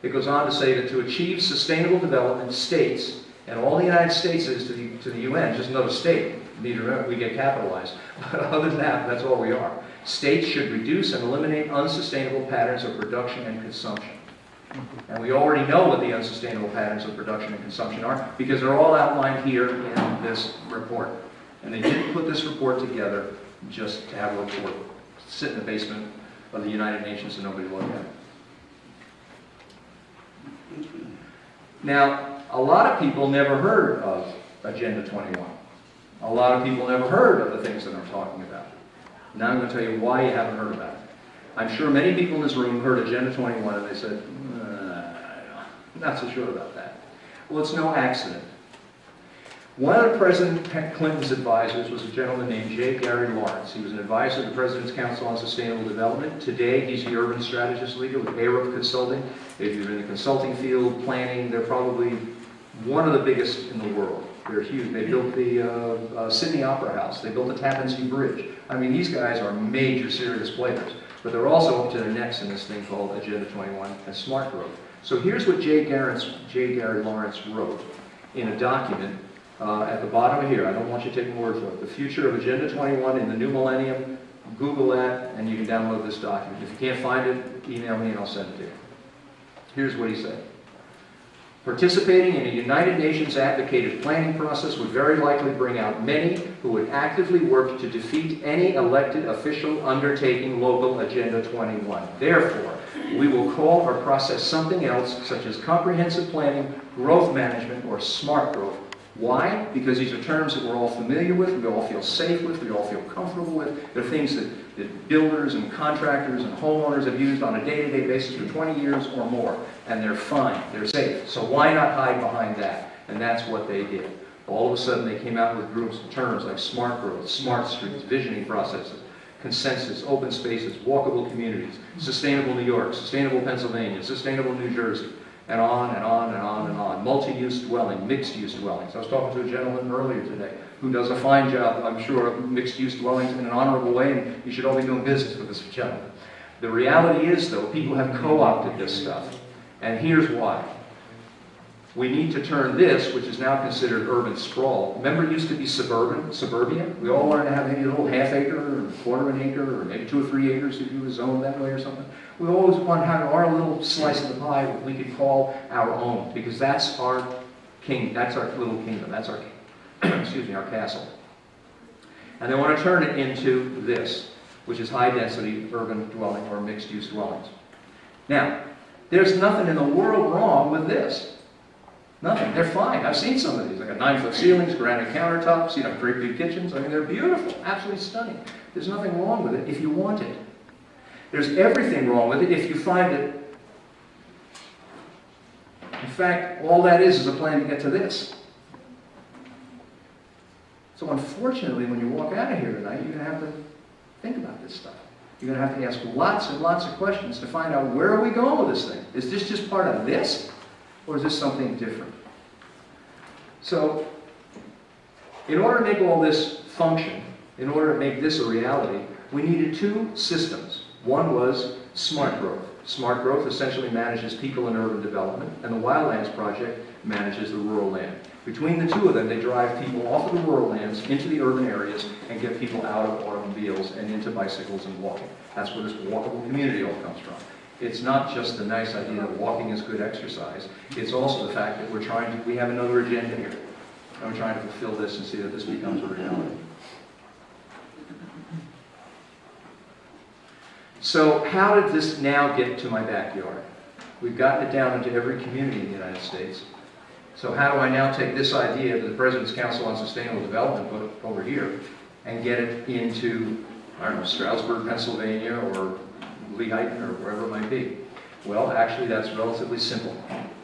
It goes on to say that to achieve sustainable development, states, and all the United States is to the UN, just another state. Neither we get capitalized. But other than that, that's all we are. States should reduce and eliminate unsustainable patterns of production and consumption. And we already know what the unsustainable patterns of production and consumption are because they're all outlined here in this report. And they didn't put this report together just to have a report sit in the basement of the United Nations and nobody look at it. Now, a lot of people never heard of Agenda 21. A lot of people never heard of the things that I'm talking about. Now I'm going to tell you why you haven't heard about it. I'm sure many people in this room heard Agenda 21 and they said, I'm not so sure about that. Well, it's no accident. One of President Clinton's advisors was a gentleman named J. Gary Lawrence. He was an advisor to the President's Council on Sustainable Development. Today, he's the urban strategist leader with Arab Consulting. If you're in the consulting field, planning, they're probably one of the biggest in the world. They're huge. They built the Sydney Opera House. They built the Tappan Zee Bridge. I mean, these guys are major, serious players. But they're also up to their necks in this thing called Agenda 21 and Smart Growth. So here's what J. Gary Lawrence wrote in a document at the bottom of here. I don't want you to take my word for it. The future of Agenda 21 in the new millennium. Google that, and you can download this document. If you can't find it, email me and I'll send it to you. Here's what he said. Participating in a United Nations advocated planning process would very likely bring out many who would actively work to defeat any elected official undertaking local Agenda 21. Therefore, we will call our process something else, such as comprehensive planning, growth management, or smart growth. Why? Because these are terms that we're all familiar with, we all feel safe with, we all feel comfortable with. They're things that builders and contractors and homeowners have used on a day-to-day basis for 20 years or more. And they're fine, they're safe. So why not hide behind that? And that's what they did. All of a sudden they came out with groups of terms like smart growth, smart streets, visioning processes, consensus, open spaces, walkable communities, sustainable New York, sustainable Pennsylvania, sustainable New Jersey. And on and on and on and on. Multi-use dwelling, mixed-use dwellings. I was talking to a gentleman earlier today who does a fine job, I'm sure, of mixed-use dwellings in an honorable way, and you should all be doing business with this gentleman. The reality is, though, people have co-opted this stuff. And here's why. We need to turn this, which is now considered urban sprawl. Remember, it used to be suburbia? We all wanted to have maybe a little half acre, or a quarter of an acre, or maybe 2 or 3 acres if you were zoned that way or something. We always want to have our little slice of the pie that we could call our own, because that's our that's our little kingdom, that's our, excuse me, our castle. And they want to turn it into this, which is high-density urban dwelling or mixed-use dwellings. Now, there's nothing in the world wrong with this. Nothing. They're fine. I've seen some of these. They got 9-foot ceilings, granite countertops, great big kitchens. I mean, they're beautiful, absolutely stunning. There's nothing wrong with it if you want it. There's everything wrong with it if you find it. In fact, all that is a plan to get to this. So unfortunately, when you walk out of here tonight, you're going to have to think about this stuff. You're going to have to ask lots and lots of questions to find out, where are we going with this thing? Is this just part of this, or is this something different? So, in order to make all this function, in order to make this a reality, we needed two systems. One was smart growth. Smart growth essentially manages people and urban development, and the Wildlands Project manages the rural land. Between the two of them, they drive people off of the rural lands into the urban areas and get people out of automobiles and into bicycles and walking. That's where this walkable community all comes from. It's not just the nice idea that walking is good exercise. It's also the fact that we have another agenda here. And we're trying to fulfill this and see that this becomes a reality. So how did this now get to my backyard? We've gotten it down into every community in the United States. So how do I now take this idea that the President's Council on Sustainable Development put over here and get it into, I don't know, Stroudsburg, Pennsylvania, or Lehighton, or wherever it might be? Well, actually, that's relatively simple.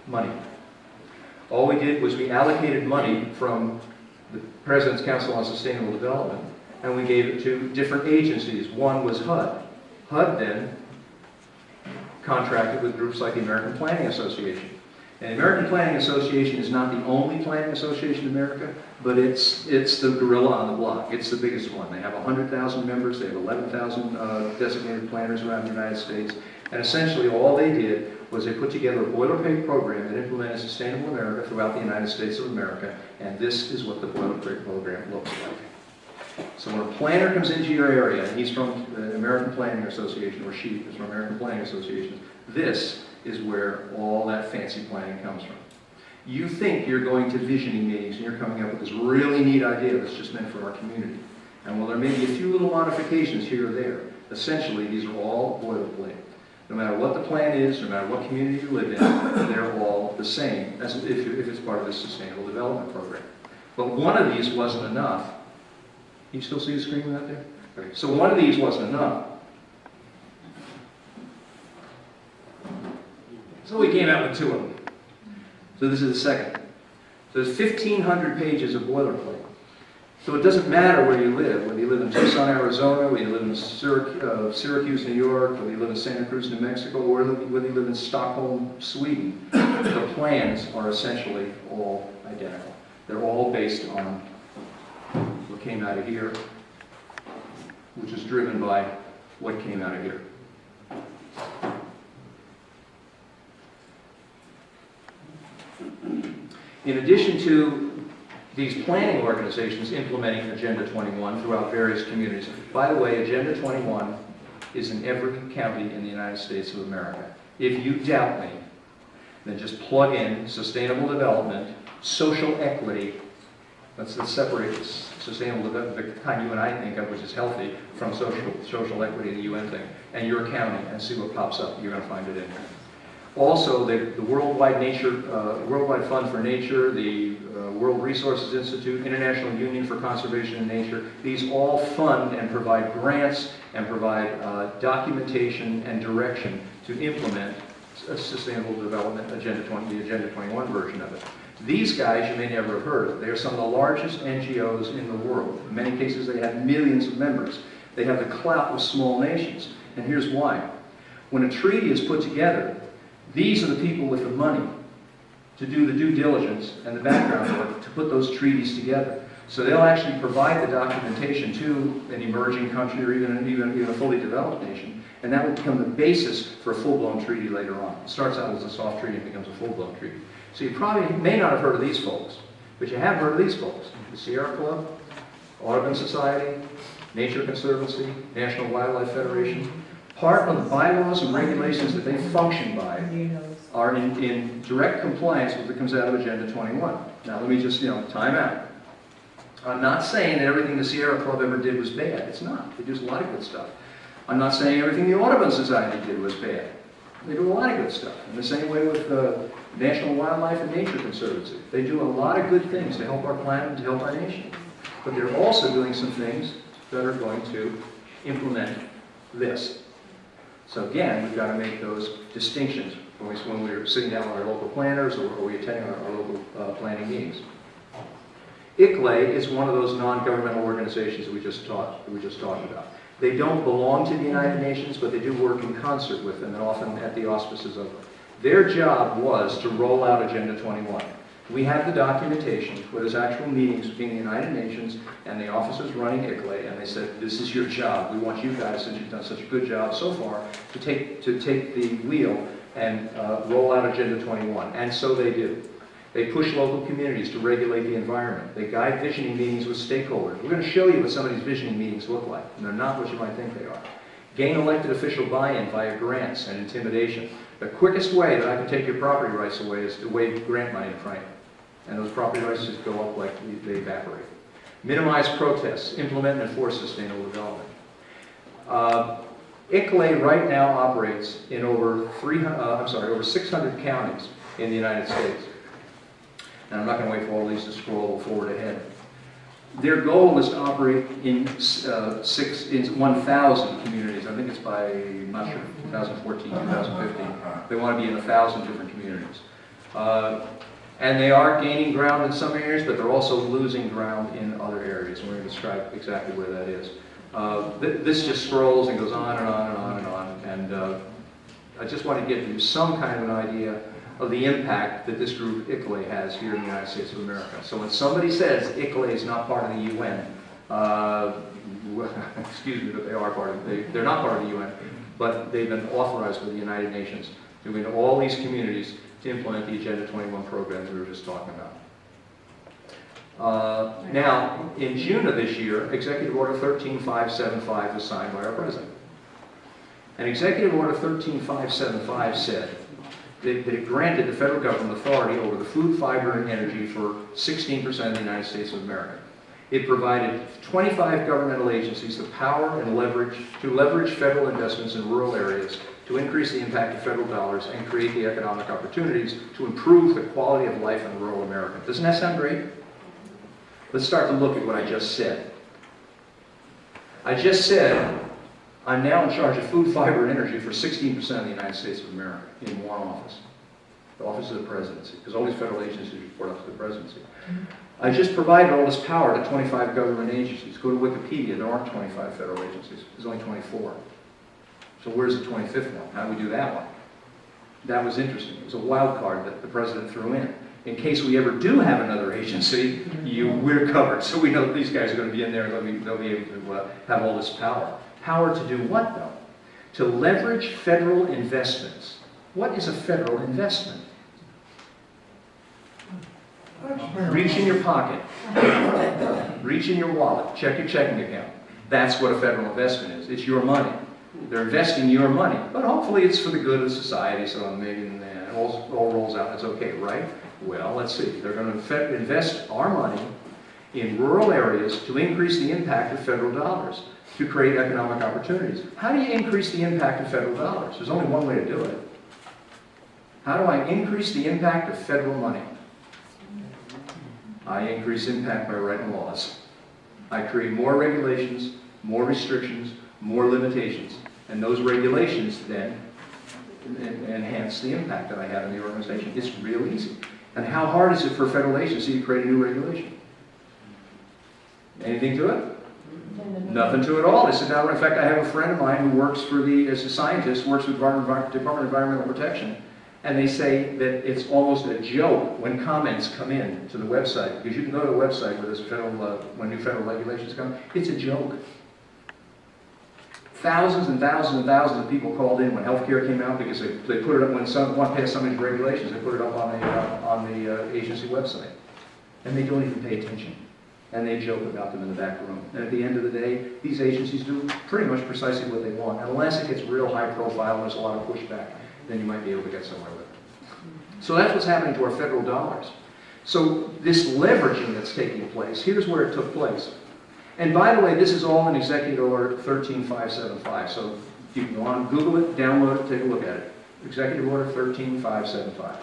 Money. All we did was we allocated money from the President's Council on Sustainable Development, and we gave it to different agencies. One was HUD. HUD then contracted with groups like the American Planning Association. And the American Planning Association is not the only planning association in America, but it's the gorilla on the block. It's the biggest one. They have 100,000 members. They have 11,000 designated planners around the United States. And essentially all they did was they put together a boilerplate program that implemented Sustainable America throughout the United States of America. And this is what the boilerplate program looks like. So when a planner comes into your area, and he's from the American Planning Association, or she is from American Planning Association, this is where all that fancy planning comes from. You think you're going to visioning meetings and you're coming up with this really neat idea that's just meant for our community. And while there may be a few little modifications here or there, essentially these are all boilerplate. No matter what the plan is, no matter what community you live in, they're all the same as if it's part of the Sustainable Development Program. But one of these wasn't enough. Can you still see the screen out there? Okay. So one of these wasn't enough. So we came out with two of them. So this is the second. So there's 1,500 pages of boilerplate. So it doesn't matter where you live, whether you live in Tucson, Arizona, whether you live in Syracuse, New York, whether you live in Santa Cruz, New Mexico, or whether you live in Stockholm, Sweden, the plans are essentially all identical. They're all based on what came out of here, which is driven by what came out of here. In addition to these planning organizations implementing Agenda 21 throughout various communities, by the way, Agenda 21 is in every county in the United States of America. If you doubt me, then just plug in sustainable development, social equity. Let's separate sustainable development, the kind you and I think of, which is healthy, from social equity, the UN thing, and your county, and see what pops up. You're going to find it in there. Also, the Worldwide Fund for Nature, the World Resources Institute, International Union for Conservation in Nature, these all fund and provide grants and provide documentation and direction to implement a Sustainable Development Agenda 20, the Agenda 21 version of it. These guys you may never have heard of. They are some of the largest NGOs in the world. In many cases, they have millions of members. They have the clout of small nations. And here's why. When a treaty is put together, these are the people with the money to do the due diligence and the background work to put those treaties together. So they'll actually provide the documentation to an emerging country or even a fully developed nation, and that will become the basis for a full-blown treaty later on. It starts out as a soft treaty and becomes a full-blown treaty. So you probably may not have heard of these folks, but you have heard of these folks. The Sierra Club, Audubon Society, Nature Conservancy, National Wildlife Federation. Part of the bylaws and regulations that they function by are in direct compliance with what comes out of Agenda 21. Now let me just, time out. I'm not saying that everything the Sierra Club ever did was bad. It's not. They do a lot of good stuff. I'm not saying everything the Audubon Society did was bad. They do a lot of good stuff. In the same way with the National Wildlife and Nature Conservancy. They do a lot of good things to help our planet and to help our nation. But they're also doing some things that are going to implement this. So again, we've got to make those distinctions when we're sitting down with our local planners or we're attending our local planning meetings. ICLE is one of those non-governmental organizations that we just talked about. They don't belong to the United Nations, but they do work in concert with them, and often at the auspices of them. Their job was to roll out Agenda 21. We have the documentation where there's actual meetings between the United Nations and the officers running ICLE, and they said, this is your job. We want you guys, since you've done such a good job so far, to take the wheel and roll out Agenda 21. And so they do. They push local communities to regulate the environment. They guide visioning meetings with stakeholders. We're going to show you what some of these visioning meetings look like, and they're not what you might think they are. Gain elected official buy-in via grants and intimidation. The quickest way that I can take your property rights away is to wave grant money in front of you. And those property rights just go up like they evaporate. Minimize protests. Implement and enforce sustainable development. ICLE right now operates in over 600 counties in the United States. And I'm not going to wait for all these to scroll forward ahead. Their goal is to operate in 1,000 communities. I think it's by, I'm not sure, 2014, 2015. They want to be in 1,000 different communities. And they are gaining ground in some areas, but they're also losing ground in other areas. And we're going to describe exactly where that is. This just scrolls and goes on and on and on and on. And I just want to give you some kind of an idea of the impact that this group ICLE has here in the United States of America. So when somebody says ICLE is not part of the UN, excuse me, but they are part of it. They're not part of the UN, but they've been authorized by the United Nations to go into all these communities to implement the Agenda 21 program that we were just talking about. Now, in June of this year, Executive Order 13575 was signed by our President. And Executive Order 13575 said that it granted the federal government authority over the food, fiber, and energy for 16% of the United States of America. It provided 25 governmental agencies the power and leverage federal investments in rural areas to increase the impact of federal dollars and create the economic opportunities to improve the quality of life in rural America. Doesn't that sound great? Let's start to look at what I just said. I just said I'm now in charge of food, fiber, and energy for 16% of the United States of America in one office, the Office of the Presidency, because all these federal agencies report up to the Presidency. I just provided all this power to 25 government agencies. Go to Wikipedia, there aren't 25 federal agencies, there's only 24. So where's the 25th one? How do we do that one? That was interesting. It was a wild card that the President threw in. In case we ever do have another agency, we're covered. So we know that these guys are going to be in there and they'll be able to have all this power. Power to do what, though? To leverage federal investments. What is a federal investment? Reach in your pocket. Reach in your wallet. Check your checking account. That's what a federal investment is. It's your money. They're investing your money. But hopefully it's for the good of society, so maybe it all rolls out and it's okay, right? Well, let's see. They're going to invest our money in rural areas to increase the impact of federal dollars, to create economic opportunities. How do you increase the impact of federal dollars? There's only one way to do it. How do I increase the impact of federal money? I increase impact by writing laws. I create more regulations, more restrictions, more limitations. And those regulations then enhance the impact that I have in the organization. It's real easy. And how hard is it for a federal agency to create a new regulation? Anything to it? Nothing to it all. They said, now, in fact, I have a friend of mine who works as a scientist, works with the Department of Environmental Protection, and they say that it's almost a joke when comments come in to the website, because you can go to a website where there's when new federal regulations come. It's a joke. Thousands and thousands and thousands of people called in when healthcare came out because they put it up when someone passed some of these regulations. They put it up on the agency website, and they don't even pay attention. And they joke about them in the back room. And at the end of the day, these agencies do pretty much precisely what they want. Unless it gets real high profile and there's a lot of pushback, then you might be able to get somewhere with it. So that's what's happening to our federal dollars. So this leveraging that's taking place, here's where it took place. And by the way, this is all in Executive Order 13575. So you can go on, Google it, download it, take a look at it. Executive Order 13575.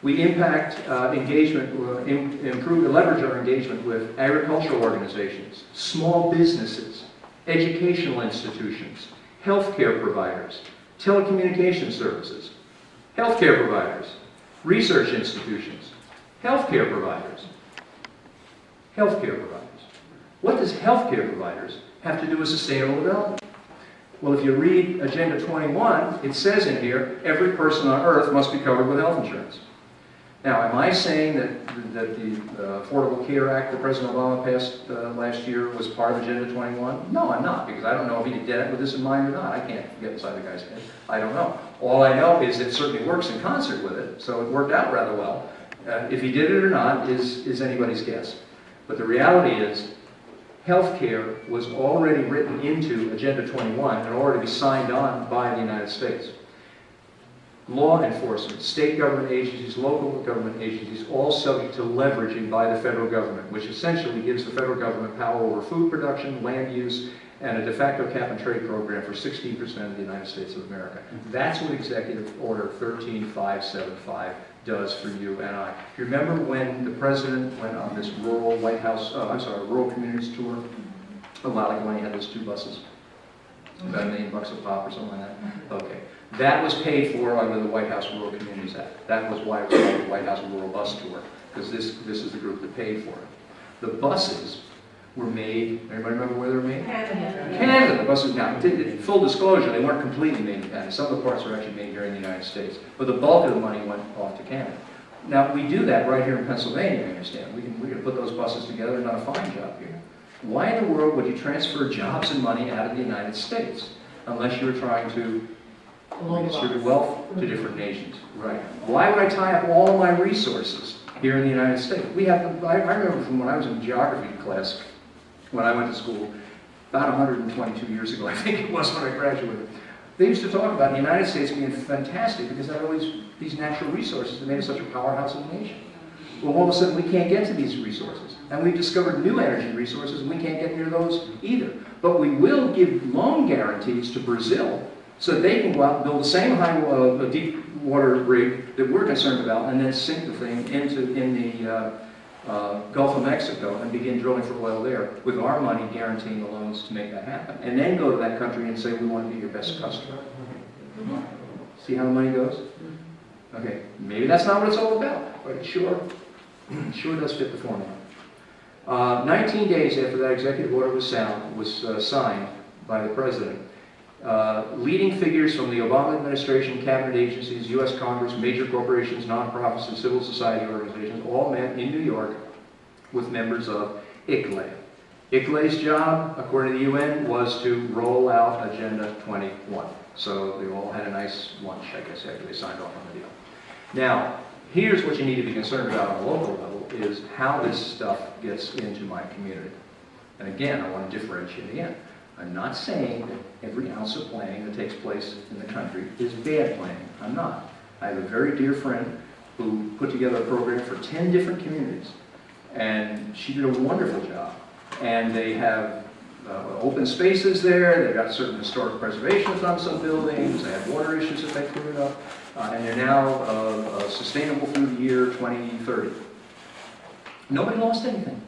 We impact engagement, leverage our engagement with agricultural organizations, small businesses, educational institutions, healthcare providers, telecommunication services, healthcare providers, research institutions, healthcare providers, Healthcare providers. What does healthcare providers have to do with sustainable development? Well, if you read Agenda 21, it says in here, every person on earth must be covered with health insurance. Now, am I saying that the Affordable Care Act that President Obama passed last year was part of Agenda 21? No, I'm not, because I don't know if he did it with this in mind or not. I can't get inside the guy's head. I don't know. All I know is it certainly works in concert with it, so it worked out rather well. If he did it or not is anybody's guess. But the reality is, healthcare was already written into Agenda 21 and already signed on by the United States. Law enforcement, state government agencies, local government agencies, all subject to leveraging by the federal government, which essentially gives the federal government power over food production, land use, and a de facto cap and trade program for 16% of the United States of America. That's what Executive Order 13575 does for you and I. You remember when the president went on this rural rural communities tour a while ago when he had those 2 buses? About $1 million a pop or something like that? Okay. That was paid for under the White House Rural Communities Act. That was why it was called the White House Rural Bus Tour, because this is the group that paid for it. The buses were made, everybody remember where they were made? Canada. The buses, now, full disclosure, they weren't completely made in Canada. Some of the parts were actually made here in the United States, but the bulk of the money went off to Canada. Now, we do that right here in Pennsylvania, I understand. We can put those buses together and done a fine job here. Why in the world would you transfer jobs and money out of the United States unless you were trying to distribute wealth to different nations? Right. Why would I tie up all of my resources here in the United States? I remember from when I was in geography class, when I went to school, about 122 years ago, I think it was when I graduated, they used to talk about the United States being fantastic because they had all these natural resources that made us such a powerhouse of a nation. Well, all of a sudden, we can't get to these resources. And we've discovered new energy resources, and we can't get near those either. But we will give loan guarantees to Brazil so that they can go out and build the same deep water rig that we're concerned about and then sink the thing in the Gulf of Mexico and begin drilling for oil there with our money guaranteeing the loans to make that happen. And then go to that country and say, we want to be your best customer. See how the money goes? Okay, maybe that's not what it's all about, but it sure does fit the formula. 19 days after that executive order was signed by the president, leading figures from the Obama administration, cabinet agencies, U.S. Congress, major corporations, nonprofits, and civil society organizations all met in New York with members of ICLEI. ICLEI's job, according to the UN, was to roll out Agenda 21. So they all had a nice lunch, I guess, after they signed off on the deal. Now, here's what you need to be concerned about on a local level, is how this stuff gets into my community. And again, I want to differentiate again. I'm not saying that every ounce of planning that takes place in the country is bad planning. I'm not. I have a very dear friend who put together a program for 10 different communities. And she did a wonderful job. And they have open spaces there. They've got certain historic preservations on some buildings. They have water issues that they cleared up. And they're now sustainable through the year 2030. Nobody lost anything.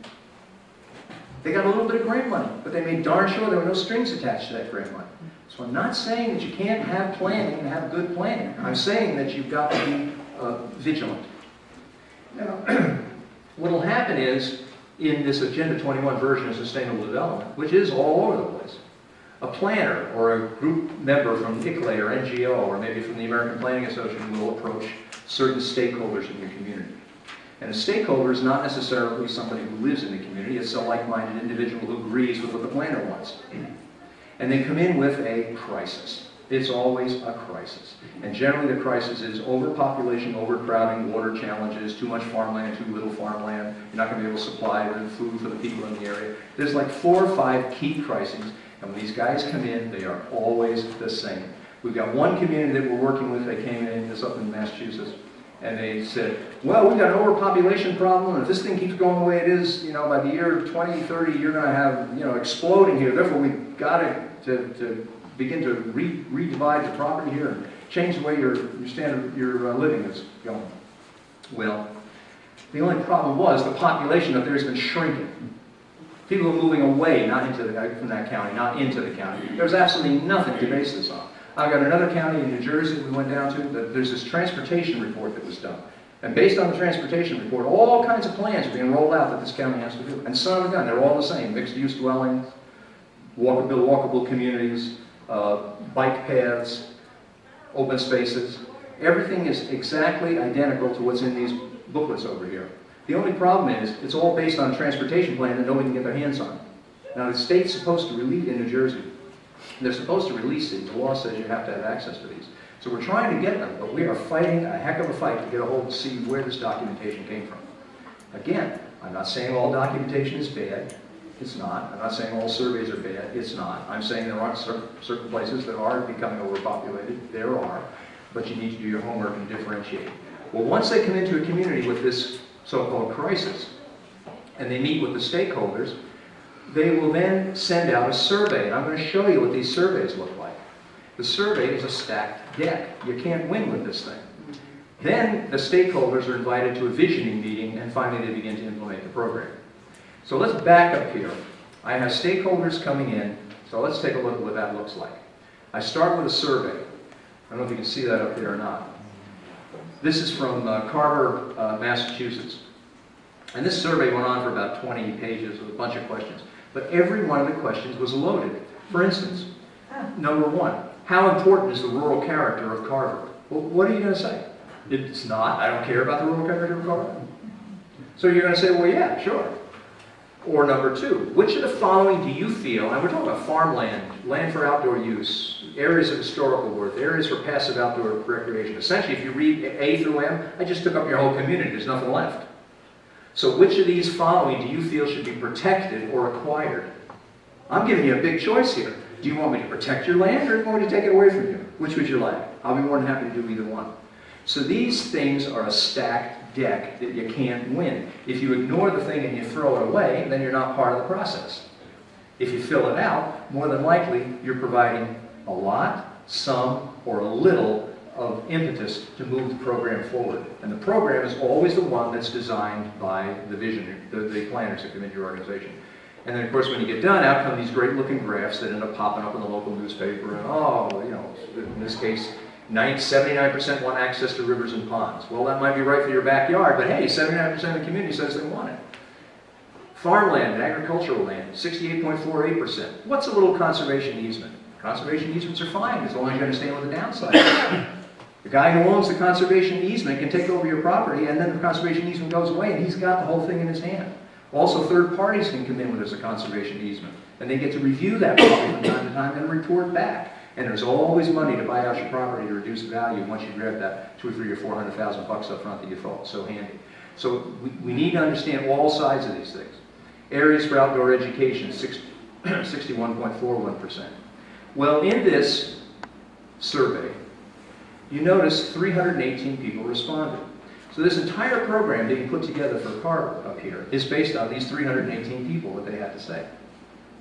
They got a little bit of grant money, but they made darn sure there were no strings attached to that grant money. So I'm not saying that you can't have planning and have good planning. I'm saying that you've got to be vigilant. Now, what will happen is, in this Agenda 21 version of Sustainable Development, which is all over the place, a planner or a group member from ICLEI or NGO or maybe from the American Planning Association will approach certain stakeholders in your community. And a stakeholder is not necessarily somebody who lives in the community. It's a like-minded individual who agrees with what the planner wants. And they come in with a crisis. It's always a crisis. And generally the crisis is overpopulation, overcrowding, water challenges, too much farmland, too little farmland. You're not going to be able to supply the food for the people in the area. There's like 4 or 5 key crises. And when these guys come in, they are always the same. We've got one community that we're working with. They came in, this up in Massachusetts. And they said, well, we've got an overpopulation problem, and if this thing keeps going the way it is, by the year 2030, you're going to have, exploding here. Therefore, we've got to begin to redivide the property here and change the way your standard your living is going. Well, the only problem was the population up there has been shrinking. People are moving away, from that county, not into the county. There's absolutely nothing to base this on. I've got another county in New Jersey we went down to. There's this transportation report that was done. And based on the transportation report, all kinds of plans are being rolled out that this county has to do. And some are done. They're all the same. Mixed-use dwellings, walkable communities, bike paths, open spaces. Everything is exactly identical to what's in these booklets over here. The only problem is it's all based on a transportation plan that nobody can get their hands on. Now the state's supposed to release, in New Jersey, they're supposed to release these. The law says you have to have access to these. So we're trying to get them, but we are fighting a heck of a fight to get a hold to see where this documentation came from. Again, I'm not saying all documentation is bad. It's not. I'm not saying all surveys are bad. It's not. I'm saying there aren't certain places that are becoming overpopulated. There are. But you need to do your homework and differentiate. Well, once they come into a community with this so-called crisis, and they meet with the stakeholders, they will then send out a survey. And I'm going to show you what these surveys look like. The survey is a stacked deck. You can't win with this thing. Then the stakeholders are invited to a visioning meeting, and finally they begin to implement the program. So let's back up here. I have stakeholders coming in, so let's take a look at what that looks like. I start with a survey. I don't know if you can see that up there or not. This is from Carver, Massachusetts. And this survey went on for about 20 pages with a bunch of questions. But every one of the questions was loaded. For instance, number one, how important is the rural character of Carver? Well, what are you going to say? It's not. I don't care about the rural character of Carver. So you're going to say, well, yeah, sure. Or number two, which of the following do you feel, and we're talking about farmland, land for outdoor use, areas of historical worth, areas for passive outdoor recreation. Essentially, if you read A through M, I just took up your whole community. There's nothing left. So which of these following do you feel should be protected or acquired? I'm giving you a big choice here. Do you want me to protect your land, or do you want me to take it away from you? Which would you like? I'll be more than happy to do either one. So these things are a stacked deck that you can't win. If you ignore the thing and you throw it away, then you're not part of the process. If you fill it out, more than likely you're providing a lot, some, or a little of impetus to move the program forward. And the program is always the one that's designed by the visionary, the planners that come into your organization. And then, of course, when you get done, out come these great-looking graphs that end up popping up in the local newspaper. And, oh, you know, in this case, 79% want access to rivers and ponds. Well, that might be right for your backyard, but hey, 79% of the community says they want it. Farmland and agricultural land, 68.48%. What's a little conservation easement? Conservation easements are fine as long as you understand what the downside is. The guy who owns the conservation easement can take over your property, and then the conservation easement goes away, and he's got the whole thing in his hand. Also, third parties can come in with as a conservation easement, and they get to review that property from time to time and report back. And there's always money to buy out your property to reduce the value once you grab that $200,000 or $300,000 or $400,000 up front that you thought was so handy. So we need to understand all sides of these things. Areas for outdoor education, 61.41%. Well, in this survey, you notice 318 people responded. So this entire program being put together for Carver up here is based on these 318 people, what they had to say.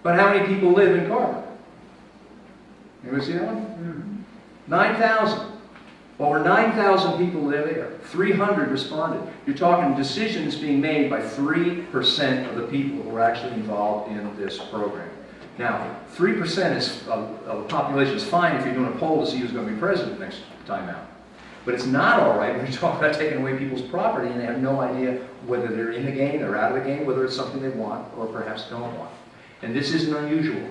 But how many people live in Carver? Anybody see that one? 9,000. Over 9,000 people live there. 300 responded. You're talking decisions being made by 3% of the people who are actually involved in this program. Now, 3% of the population is fine if you're doing a poll to see who's going to be president next time out. But it's not all right when you talk about taking away people's property and they have no idea whether they're in the game, they're out of the game, whether it's something they want or perhaps don't want. And this isn't unusual.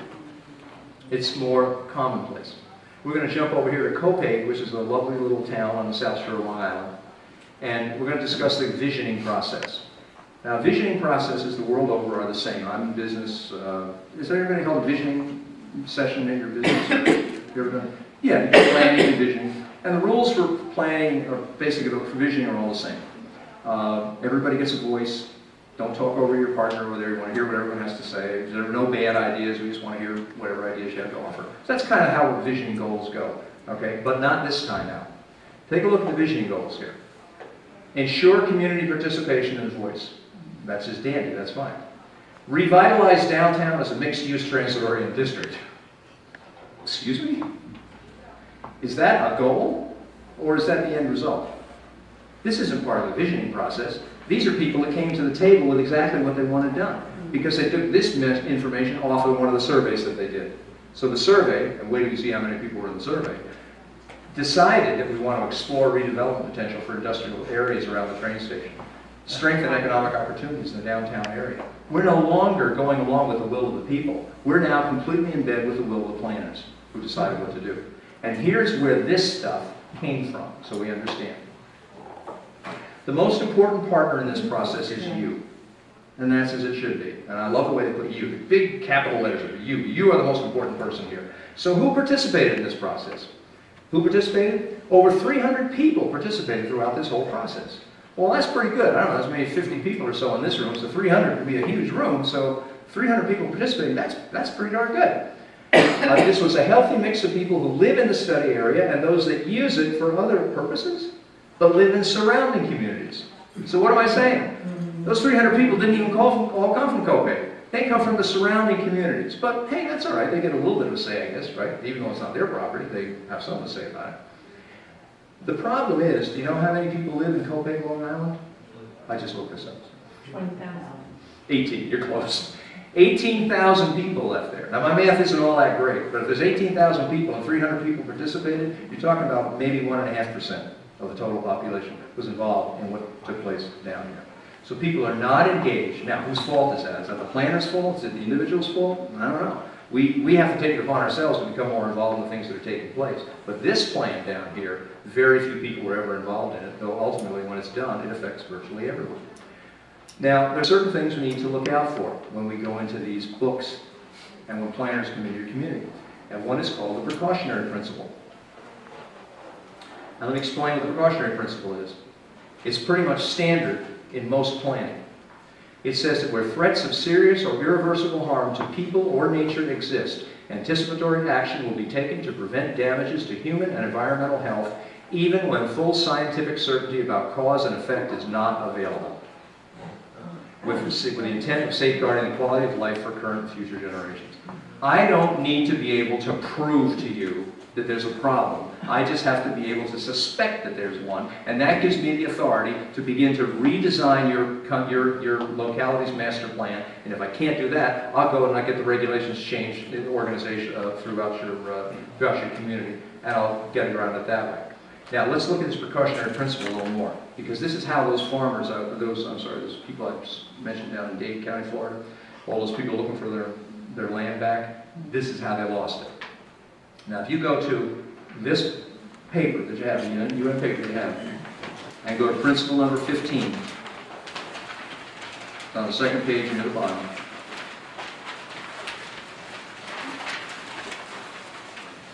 It's more commonplace. We're going to jump over here to Copiague, which is a lovely little town on the south shore of Long Island. And we're going to discuss the visioning process. Now, visioning processes the world over are the same. I'm in business. Is there anybody held a visioning session in your business? You ever done? Yeah, you do planning and visioning. And the rules for planning, or basically for visioning, are all the same. Everybody gets a voice. Don't talk over your partner over there. You want to hear what everyone has to say. There are no bad ideas. We just want to hear whatever ideas you have to offer. So that's kind of how visioning goals go. Okay, but not this time now. Take a look at the visioning goals here. Ensure community participation and voice. That's just dandy. That's fine. Revitalize downtown as a mixed-use transit-oriented district. Excuse me? Is that a goal, or is that the end result? This isn't part of the visioning process. These are people that came to the table with exactly what they wanted done, because they took this information off of one of the surveys that they did. So the survey, and wait till you see how many people were in the survey, decided that we want to explore redevelopment potential for industrial areas around the train station, strengthen economic opportunities in the downtown area. We're no longer going along with the will of the people. We're now completely in bed with the will of the planners who decided what to do. And here's where this stuff came from, so we understand. The most important partner in this process is you. And that's as it should be. And I love the way they put you. Big capital letters, you. You are the most important person here. So who participated in this process? Who participated? Over 300 people participated throughout this whole process. Well, that's pretty good. I don't know, there's maybe 50 people or so in this room, so 300 would be a huge room, so 300 people participating, that's pretty darn good. This was a healthy mix of people who live in the study area and those that use it for other purposes, but live in surrounding communities. So what am I saying? Those 300 people didn't even all come from Copiague. They come from the surrounding communities. But hey, that's all right. They get a little bit of a say, I guess, right? Even though it's not their property, they have something to say about it. The problem is, do you know how many people live in Copiague, Long Island? I just looked this up. 20,000. 18, you're close. 18,000 people left there. Now my math isn't all that great, but if there's 18,000 people and 300 people participated, you're talking about maybe 1.5% of the total population was involved in what took place down here. So people are not engaged. Now, whose fault is that? Is that the planner's fault? Is it the individual's fault? I don't know. We have to take it upon ourselves to become more involved in the things that are taking place. But this plan down here, very few people were ever involved in it, though ultimately when it's done, it affects virtually everyone. Now, there are certain things we need to look out for when we go into these books and when planners come into your community. And one is called the precautionary principle. Now let me explain what the precautionary principle is. It's pretty much standard in most planning. It says that where threats of serious or irreversible harm to people or nature exist, anticipatory action will be taken to prevent damages to human and environmental health, even when full scientific certainty about cause and effect is not available, with the intent of safeguarding the quality of life for current and future generations. I don't need to be able to prove to you that there's a problem. I just have to be able to suspect that there's one, and that gives me the authority to begin to redesign your locality's master plan. And if I can't do that, I'll go and I get the regulations changed in the organization throughout your community, and I'll get around it that way. Now let's look at this precautionary principle a little more, because this is how those farmers, those people I mentioned down in Dade County, Florida, all those people looking for their land back, this is how they lost it. Now, if you go to this paper that you have, the UN paper you have, and go to principle number 15, it's on the second page near the bottom.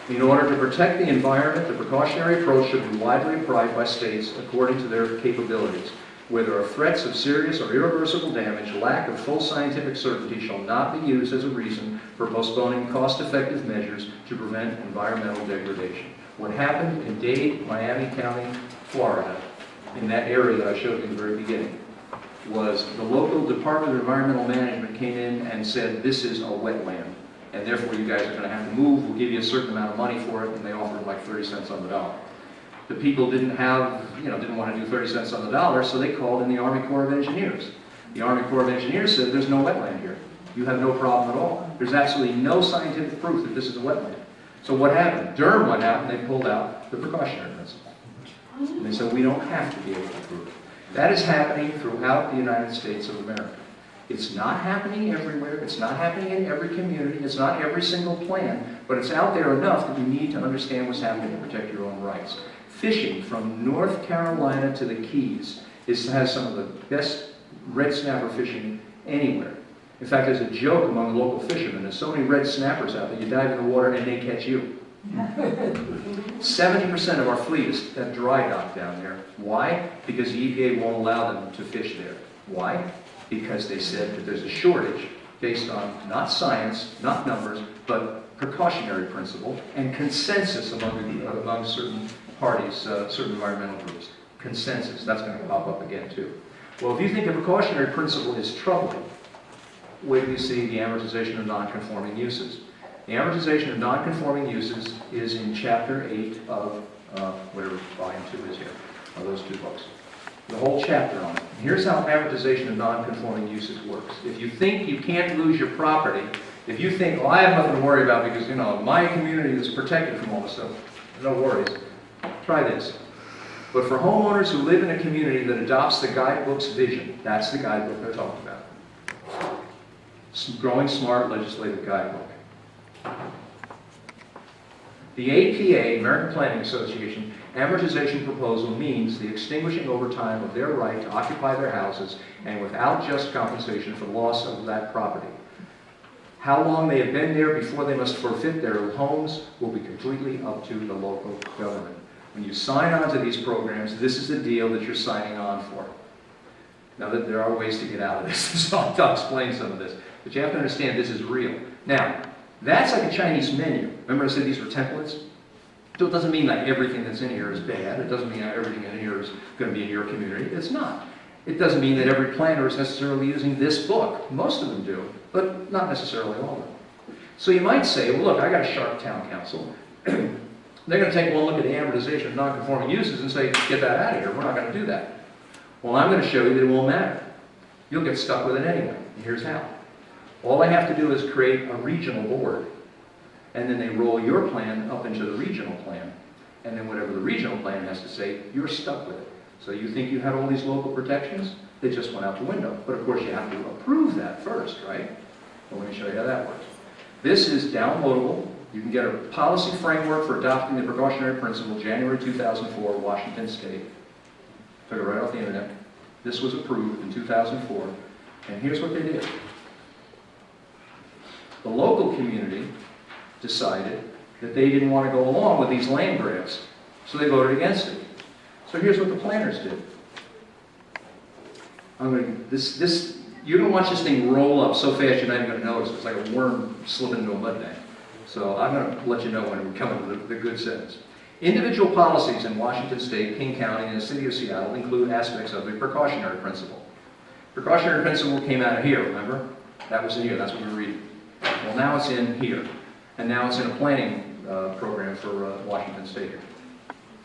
In order to protect the environment, the precautionary approach should be widely applied by states according to their capabilities. Where there are threats of serious or irreversible damage, lack of full scientific certainty shall not be used as a reason for postponing cost-effective measures to prevent environmental degradation. What happened in Dade, Miami County, Florida, in that area that I showed you in the very beginning, was the local Department of Environmental Management came in and said, this is a wetland, and therefore you guys are going to have to move, we'll give you a certain amount of money for it, and they offered like 30 cents on the dollar. The people didn't want to do 30 cents on the dollar, so they called in the Army Corps of Engineers. The Army Corps of Engineers said, there's no wetland here. You have no problem at all. There's absolutely no scientific proof that this is a wetland. So what happened? Durham went out and they pulled out the precautionary principle. And they said, we don't have to be able to prove it. That is happening throughout the United States of America. It's not happening everywhere. It's not happening in every community. It's not every single plan. But it's out there enough that you need to understand what's happening to protect your own rights. Fishing from North Carolina to the Keys has some of the best red snapper fishing anywhere. In fact, there's a joke among the local fishermen. There's so many red snappers out there, you dive in the water and they catch you. 70% of our fleet is at dry dock down there. Why? Because the EPA won't allow them to fish there. Why? Because they said that there's a shortage based on not science, not numbers, but precautionary principle and consensus among certain parties, certain environmental groups. Consensus, that's going to pop up again too. Well, if you think the precautionary principle is troubling, where do you see the amortization of non-conforming uses? The amortization of non-conforming uses is in Chapter 8 of whatever Volume 2 is here, of those two books. The whole chapter on it. And here's how amortization of non-conforming uses works. If you think you can't lose your property, if you think, well, I have nothing to worry about because, my community is protected from all this stuff, no worries. Try this. But for homeowners who live in a community that adopts the guidebook's vision, that's the guidebook they're talking about. Growing Smart Legislative Guidebook. The APA, American Planning Association, amortization proposal means the extinguishing over time of their right to occupy their houses and without just compensation for loss of that property. How long they have been there before they must forfeit their homes will be completely up to the local government. When you sign on to these programs, this is the deal that you're signing on for. Now, there are ways to get out of this, so I'll explain some of this. But you have to understand this is real. Now, that's like a Chinese menu. Remember I said these were templates? So it doesn't mean like everything that's in here is bad. It doesn't mean that everything in here is going to be in your community. It's not. It doesn't mean that every planner is necessarily using this book. Most of them do, but not necessarily all of them. So you might say, well, look, I got a sharp town council. They're going to take one look at the amortization of non-conforming uses and say, get that out of here. We're not going to do that. Well, I'm going to show you that it won't matter. You'll get stuck with it anyway. And here's how. All I have to do is create a regional board. And then they roll your plan up into the regional plan. And then whatever the regional plan has to say, you're stuck with it. So you think you had all these local protections? They just went out the window. But of course you have to approve that first, right? Well, let me show you how that works. This is downloadable. You can get a policy framework for adopting the precautionary principle, January 2004, Washington State. Took it right off the internet. This was approved in 2004. And here's what they did. The local community decided that they didn't want to go along with these land grabs. So they voted against it. So here's what the planners did. You're going to watch this thing roll up so fast you're not even going to notice. It's like a worm slipping into a mud bank. So I'm going to let you know when we come into the good sentence. Individual policies in Washington State, King County, and the City of Seattle include aspects of the precautionary principle. Precautionary principle came out of here, remember? That was in here, that's what we were reading. Well, now it's in here. And now it's in a planning program for Washington State here.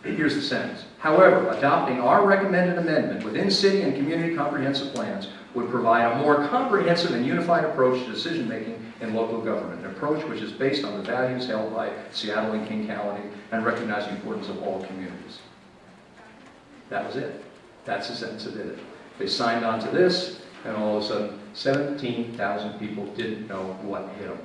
Here's the sentence. However, adopting our recommended amendment within city and community comprehensive plans would provide a more comprehensive and unified approach to decision-making in local government, an approach which is based on the values held by Seattle and King County and recognize the importance of all communities. That was it. That's the sentence that did it. They signed on to this, and all of a sudden, 17,000 people didn't know what hit them.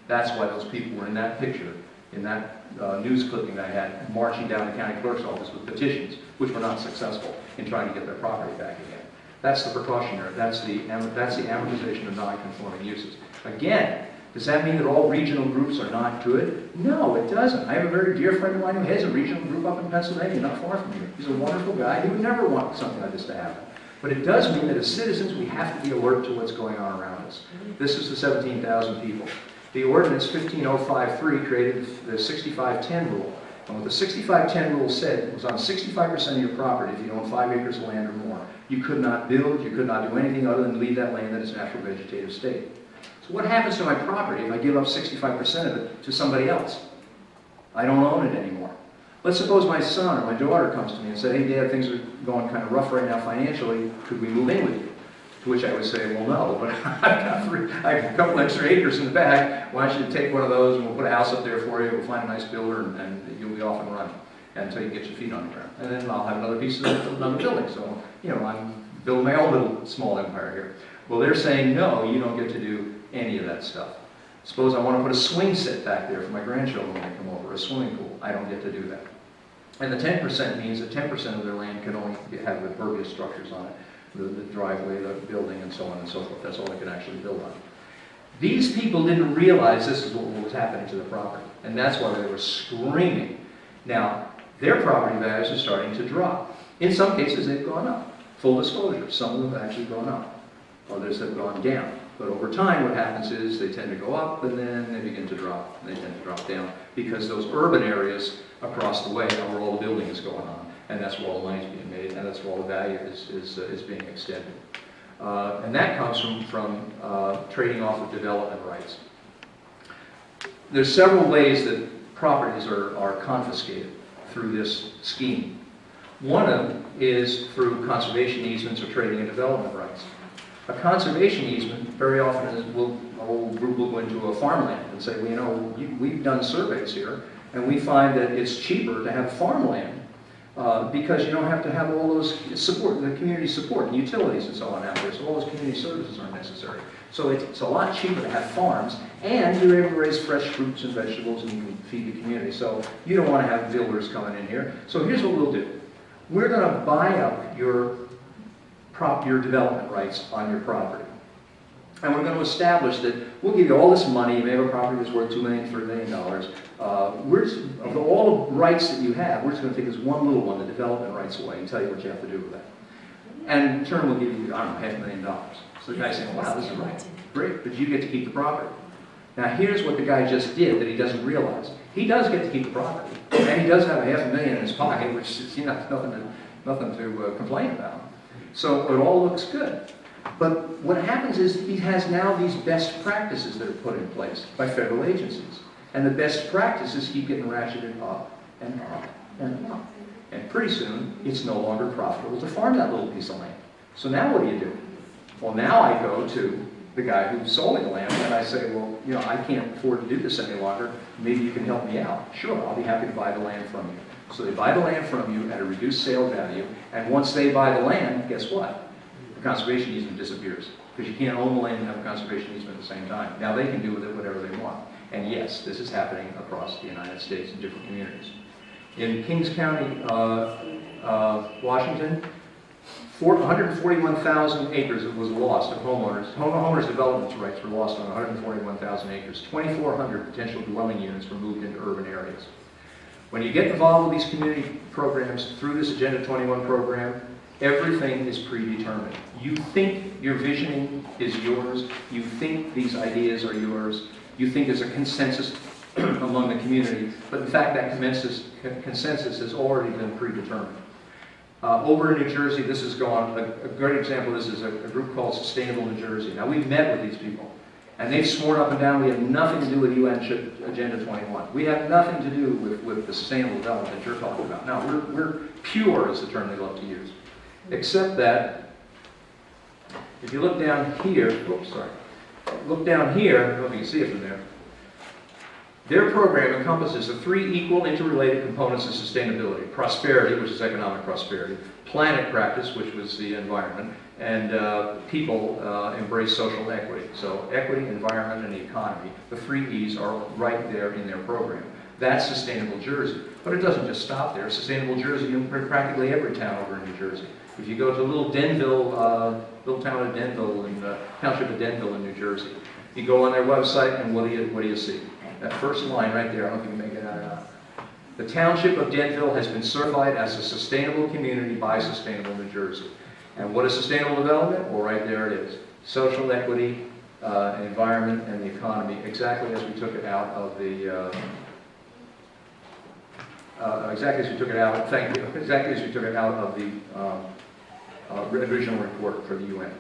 That's why those people were in that picture, in that news clipping that I had, marching down the county clerk's office with petitions, which were not successful in trying to get their property back again. That's the precautionary, that's the amortization of non-conforming uses. Again, does that mean that all regional groups are not good? No, it doesn't. I have a very dear friend of mine who has a regional group up in Pennsylvania, not far from here. He's a wonderful guy. He would never want something like this to happen. But it does mean that as citizens, we have to be alert to what's going on around us. This is the 17,000 people. The ordinance 15053 created the 6510 rule. And what the 6510 rule said, it was on 65% of your property if you own 5 acres of land or more. You could not build, you could not do anything other than leave that land in its natural vegetative state. So what happens to my property if I give up 65% of it to somebody else? I don't own it anymore. Let's suppose my son or my daughter comes to me and said, hey Dad, things are going kind of rough right now financially, could we move in with you? To which I would say, well no, but I have a couple extra acres in the back, why don't you take one of those and we'll put a house up there for you, we'll find a nice builder and you'll be off and running until you get your feet on the ground. And then I'll have another piece of another building. So, you know, I'm building my own little small empire here. Well, they're saying, no, you don't get to do any of that stuff. Suppose I want to put a swing set back there for my grandchildren when they come over, a swimming pool. I don't get to do that. And the 10% means that 10% of their land can only have impervious structures on it. The driveway, the building, and so on and so forth. That's all they can actually build on. These people didn't realize this is what was happening to the property. And that's why they were screaming. Now, their property values are starting to drop. In some cases, they've gone up. Full disclosure, some of them have actually gone up. Others have gone down. But over time, what happens is they tend to go up, and then they begin to drop. And they tend to drop down because those urban areas across the way are where all the building is going on. And that's where all the money is being made, and that's where all the value is being extended. And that comes from trading off of development rights. There's several ways that properties are confiscated through this scheme. One of them is through conservation easements or trading in development rights. A conservation easement very often is, a whole group will go into a farmland and say, well, you know, we've done surveys here, and we find that it's cheaper to have farmland because you don't have to have all those support, the community support and utilities and so on out there. So all those community services aren't necessary. So it's a lot cheaper to have farms, and you're able to raise fresh fruits and vegetables, and you can feed the community. So you don't want to have builders coming in here. So here's what we'll do. We're going to buy up your development rights on your property. And we're going to establish that we'll give you all this money. You may have a property that's worth $2 million, $3 million. Of all the rights that you have, we're just going to take this one little one, the development rights, away and tell you what you have to do with that. And in turn, we'll give you, I don't know, $500,000. So the guy's saying, wow, this is right. Great, but you get to keep the property. Now here's what the guy just did that he doesn't realize. He does get to keep the property. And he does have $500,000 in his pocket, which is nothing to complain about. So it all looks good. But what happens is he has now these best practices that are put in place by federal agencies. And the best practices keep getting ratcheted up and up and up. And pretty soon, it's no longer profitable to farm that little piece of land. So now what do? Well, now I go to the guy who's sold me the land and I say, well, you know, I can't afford to do this any longer. Maybe you can help me out. Sure, I'll be happy to buy the land from you. So they buy the land from you at a reduced sale value. And once they buy the land, guess what? The conservation easement disappears, because you can't own the land and have a conservation easement at the same time. Now they can do with it whatever they want. And yes, this is happening across the United States in different communities. In Kings County, Washington, 141,000 acres was lost of homeowners' development rights were lost on 141,000 acres. 2,400 potential dwelling units were moved into urban areas. When you get involved with these community programs through this Agenda 21 program, everything is predetermined. You think your visioning is yours. You think these ideas are yours. You think there's a consensus among the community. But in fact, that consensus has already been predetermined. Over in New Jersey, this is going, a great example of this is a group called Sustainable New Jersey. Now, we've met with these people. And they've sworn up and down we have nothing to do with UN Agenda 21. We have nothing to do with the sustainable development that you're talking about. Now, we're pure is the term they love to use. Except that, if you look down here, look down here, I don't know if you can see it from there, their program encompasses the three equal interrelated components of sustainability: prosperity, which is economic prosperity; planet practice, which was the environment; and people embrace social equity. So equity, environment, and the economy. The three E's are right there in their program. That's Sustainable Jersey. But it doesn't just stop there. Sustainable Jersey in practically every town over in New Jersey. If you go to little town of Denville, in the township of Denville in New Jersey, you go on their website and what do you see? That first line right there, I don't know if you can make it out or not. The township of Denville has been certified as a sustainable community by Sustainable New Jersey. And what is sustainable development? Well, right there it is. Social equity, environment, and the economy, exactly as we took it out of the exactly as we took it out of the original report for the UN.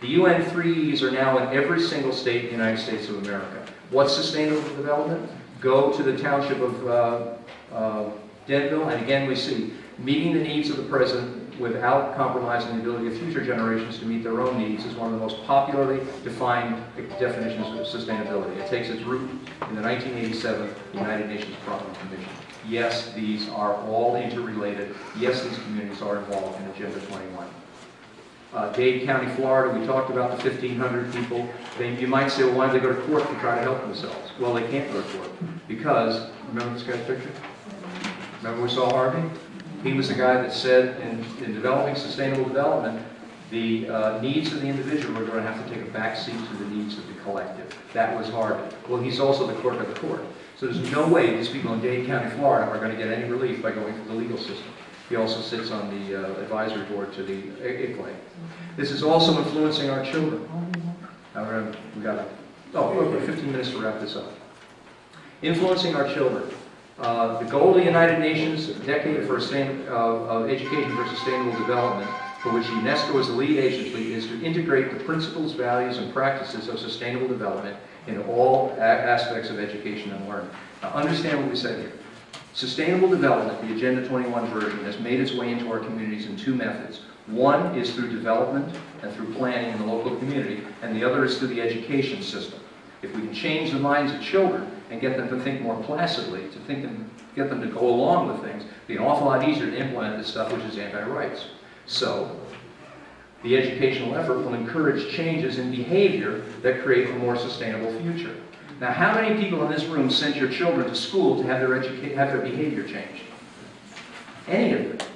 The UN 3Es are now in every single state in the United States of America. What's sustainable development? Go to the township of Denville, and again we see meeting the needs of the present without compromising the ability of future generations to meet their own needs is one of the most popularly defined definitions of sustainability. It takes its root in the 1987 United Nations Development Commission. Yes, these are all interrelated. Yes, these communities are involved in Agenda 21. Dade County, Florida, we talked about the 1,500 people. You might say, well, why do they go to court to try to help themselves? Well, they can't go to court because, remember this guy's picture? Remember we saw Harvey? He was the guy that said in developing sustainable development, the needs of the individual are going to have to take a back seat to the needs of the collective. That was Harvey. Well, he's also the clerk of the court. So there's no way these people in Dade County, Florida are going to get any relief by going through the legal system. He also sits on the advisory board to the ICLAI. This is also influencing our children. We got 15 minutes to wrap this up. Influencing our children. The goal of the United Nations Decade for Education for Sustainable Development, for which UNESCO is the lead agency, is to integrate the principles, values, and practices of sustainable development in all aspects of education and learning. Now understand what we said here. Sustainable development, the Agenda 21 version, has made its way into our communities in two methods. One is through development and through planning in the local community, and the other is through the education system. If we can change the minds of children and get them to think more placidly, get them to go along with things, it'll be an awful lot easier to implement this stuff, which is anti-rights. So, the educational effort will encourage changes in behavior that create a more sustainable future. Now, how many people in this room sent your children to school to have their behavior changed? Any of them?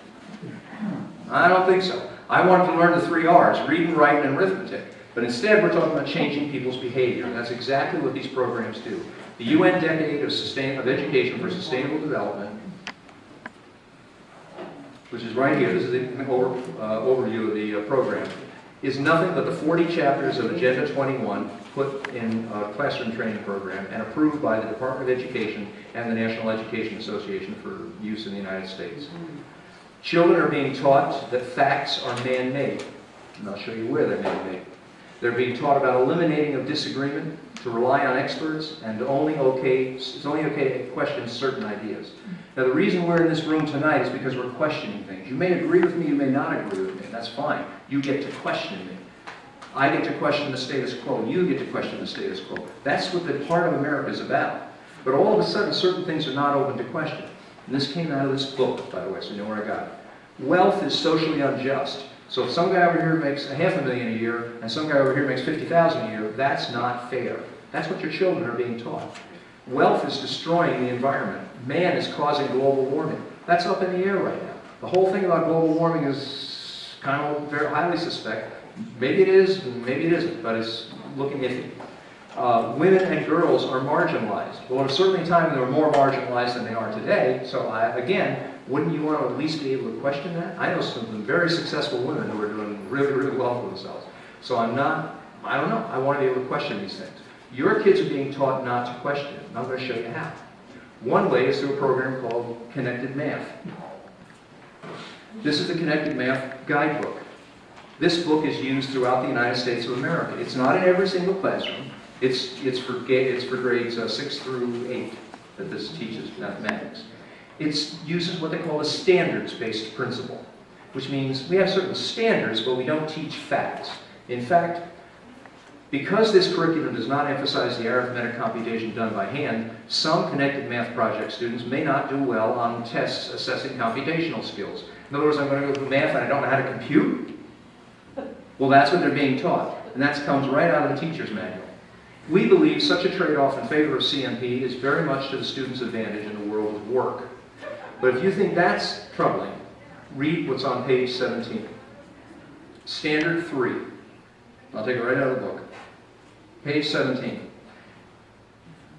I don't think so. I wanted to learn the 3 R's, reading, writing, and arithmetic. But instead, we're talking about changing people's behavior. And that's exactly what these programs do. The UN Decade of Education for Sustainable Development, which is right here, this is the overview of the program, is nothing but the 40 chapters of Agenda 21 put in a classroom training program and approved by the Department of Education and the National Education Association for use in the United States. Children are being taught that facts are man-made, and I'll show you where they're man-made. They're being taught about eliminating of disagreement, to rely on experts, and it's only okay to question certain ideas. Now, the reason we're in this room tonight is because we're questioning things. You may agree with me, you may not agree with me. That's fine. You get to question me. I get to question the status quo. You get to question the status quo. That's what the heart of America is about. But all of a sudden, certain things are not open to question. And this came out of this book, by the way, so you know where I got it. Wealth is socially unjust. So if some guy over here makes $500,000 a year and some guy over here makes $50,000 a year, that's not fair. That's what your children are being taught. Wealth is destroying the environment. Man is causing global warming. That's up in the air right now. The whole thing about global warming is kind of very highly suspect. Maybe it is, maybe it isn't, but it's looking iffy. Women and girls are marginalized. Well, there's certainly a time they were more marginalized than they are today. So again, wouldn't you want to at least be able to question that? I know some very successful women who are doing really, really well for themselves. So I don't know, I want to be able to question these things. Your kids are being taught not to question it, and I'm going to show you how. One way is through a program called Connected Math. This is the Connected Math Guidebook. This book is used throughout the United States of America. It's not in every single classroom. It's for grades 6 through 8 that this teaches mathematics. It uses what they call a standards-based principle, which means we have certain standards, but we don't teach facts. In fact, because this curriculum does not emphasize the arithmetic computation done by hand, some Connected Math Project students may not do well on tests assessing computational skills. In other words, I'm going to go through math and I don't know how to compute? Well, that's what they're being taught, and that comes right out of the teacher's manual. We believe such a trade-off in favor of CMP is very much to the student's advantage in the world of work. But if you think that's troubling, read what's on page 17. Standard 3. I'll take it right out of the book. Page 17.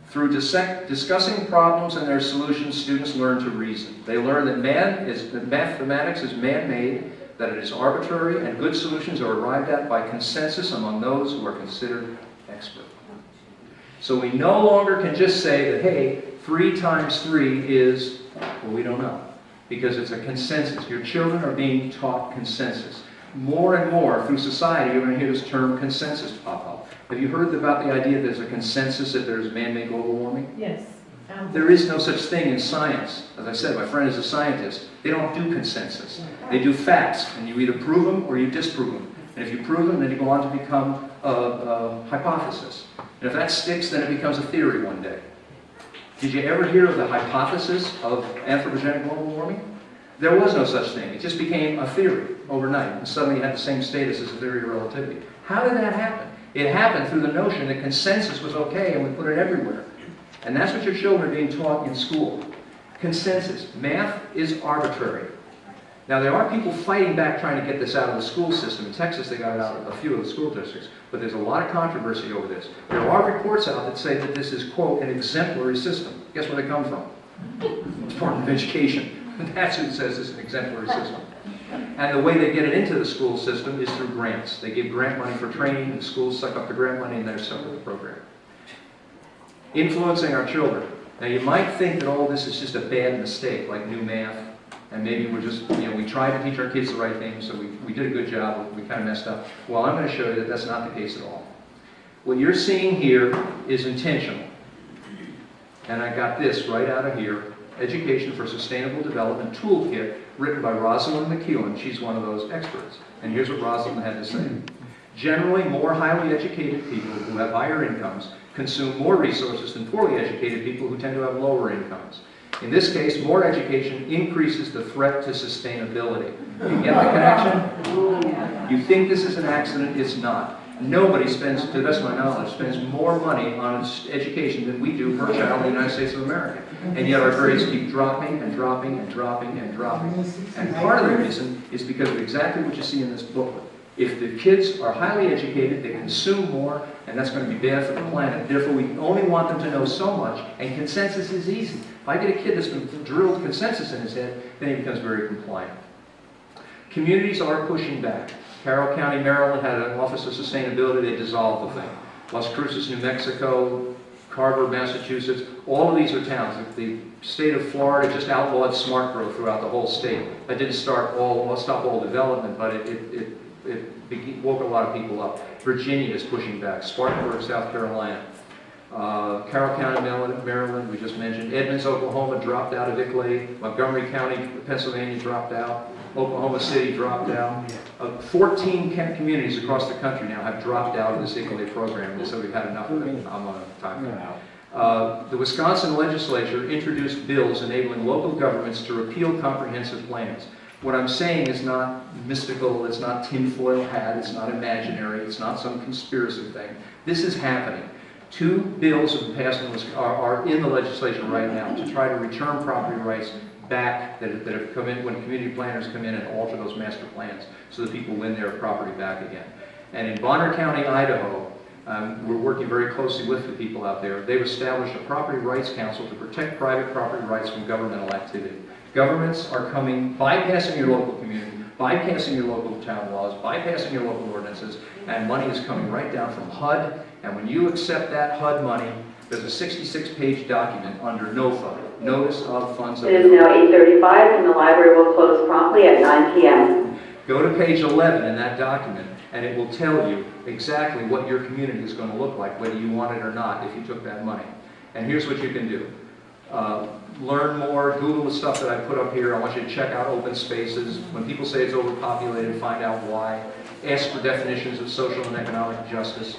Through discussing problems and their solutions, students learn to reason. They learn that mathematics is man-made, that it is arbitrary, and good solutions are arrived at by consensus among those who are considered expert. So we no longer can just say that, hey, 3 times 3 is, well, we don't know, because it's a consensus. Your children are being taught consensus. More and more through society, you're going to hear this term consensus pop up. Have you heard about the idea that there's a consensus that there's man-made global warming? Yes. There is no such thing in science. As I said, my friend is a scientist. They don't do consensus. They do facts, and you either prove them or you disprove them. And if you prove them, then you go on to become a hypothesis. And if that sticks, then it becomes a theory one day. Did you ever hear of the hypothesis of anthropogenic global warming? There was no such thing. It just became a theory overnight, and suddenly it had the same status as a theory of relativity. How did that happen? It happened through the notion that consensus was okay, and we put it everywhere. And that's what your children are being taught in school. Consensus. Math is arbitrary. Now, there are people fighting back trying to get this out of the school system. In Texas, they got it out of a few of the school districts. But there's a lot of controversy over this. There are reports out that say that this is, quote, an exemplary system. Guess where they come from? The Department of Education. That's who says it's an exemplary system. And the way they get it into the school system is through grants. They give grant money for training, the schools suck up the grant money, and they're stuck with the program. Influencing our children. Now, you might think that all this is just a bad mistake, like new math, and maybe we're just, we tried to teach our kids the right things, so we did a good job, we kind of messed up. Well, I'm going to show you that that's not the case at all. What you're seeing here is intentional. And I got this right out of here, Education for Sustainable Development Toolkit, written by Rosalind McEwen. She's one of those experts. And here's what Rosalind had to say. Generally, more highly educated people who have higher incomes consume more resources than poorly educated people who tend to have lower incomes. In this case, more education increases the threat to sustainability. You get the connection? You think this is an accident? It's not. Nobody spends, to the best of my knowledge, spends more money on education than we do per child in the United States of America. And yet our grades keep dropping and dropping and dropping and dropping. And part of the reason is because of exactly what you see in this booklet. If the kids are highly educated, they consume more, and that's going to be bad for the planet. Therefore, we only want them to know so much, and consensus is easy. If I get a kid that's been drilled consensus in his head, then he becomes very compliant. Communities are pushing back. Carroll County, Maryland had an Office of Sustainability. They dissolved the thing. Las Cruces, New Mexico, Carver, Massachusetts, all of these are towns. The state of Florida just outlawed smart growth throughout the whole state. That didn't stop all development, but it woke a lot of people up. Virginia is pushing back. Spartanburg, South Carolina. Carroll County, Maryland, we just mentioned. Edmonds, Oklahoma dropped out of ICLAI. Montgomery County, Pennsylvania dropped out. Oklahoma City dropped out. 14 communities across the country now have dropped out of this ICLAI program. They said we've had enough of it. I'm on time now. The Wisconsin legislature introduced bills enabling local governments to repeal comprehensive plans. What I'm saying is not mystical, it's not tinfoil hat, it's not imaginary, it's not some conspiracy thing. This is happening. 2 bills have passed are in the legislation right now to try to return property rights back that have come in when community planners come in and alter those master plans so that people win their property back again. And in Bonner County, Idaho, we're working very closely with the people out there. They've established a property rights council to protect private property rights from governmental activity. Governments are coming, bypassing your local community, bypassing your local town laws, bypassing your local ordinances, and money is coming right down from HUD. And when you accept that HUD money, there's a 66-page document under NOFA, Notice of Funds. It is now 8:35 and the library will close promptly at 9 p.m. Go to page 11 in that document and it will tell you exactly what your community is going to look like, whether you want it or not, if you took that money. And here's what you can do. Learn more, Google the stuff that I put up here. I want you to check out open spaces. When people say it's overpopulated, find out why. Ask for definitions of social and economic justice.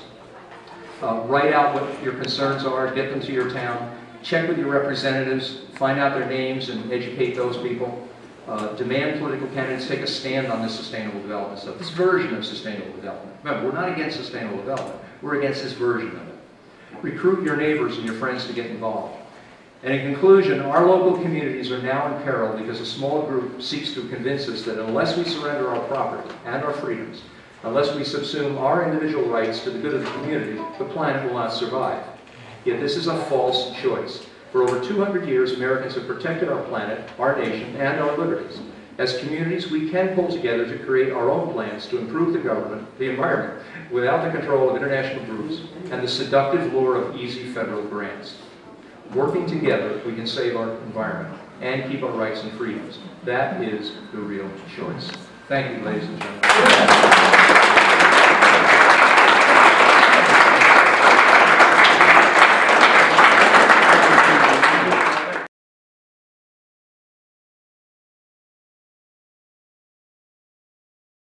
Write out what your concerns are, get them to your town. Check with your representatives, find out their names and educate those people. Demand political candidates take a stand on this sustainable development stuff, this version of sustainable development. Remember, we're not against sustainable development. We're against this version of it. Recruit your neighbors and your friends to get involved. And in conclusion, our local communities are now in peril because a small group seeks to convince us that unless we surrender our property and our freedoms, unless we subsume our individual rights to the good of the community, the planet will not survive. Yet this is a false choice. For over 200 years, Americans have protected our planet, our nation, and our liberties. As communities, we can pull together to create our own plans to improve the environment, without the control of international groups and the seductive lure of easy federal grants. Working together, we can save our environment and keep our rights and freedoms. That is the real choice. Thank you, ladies and gentlemen.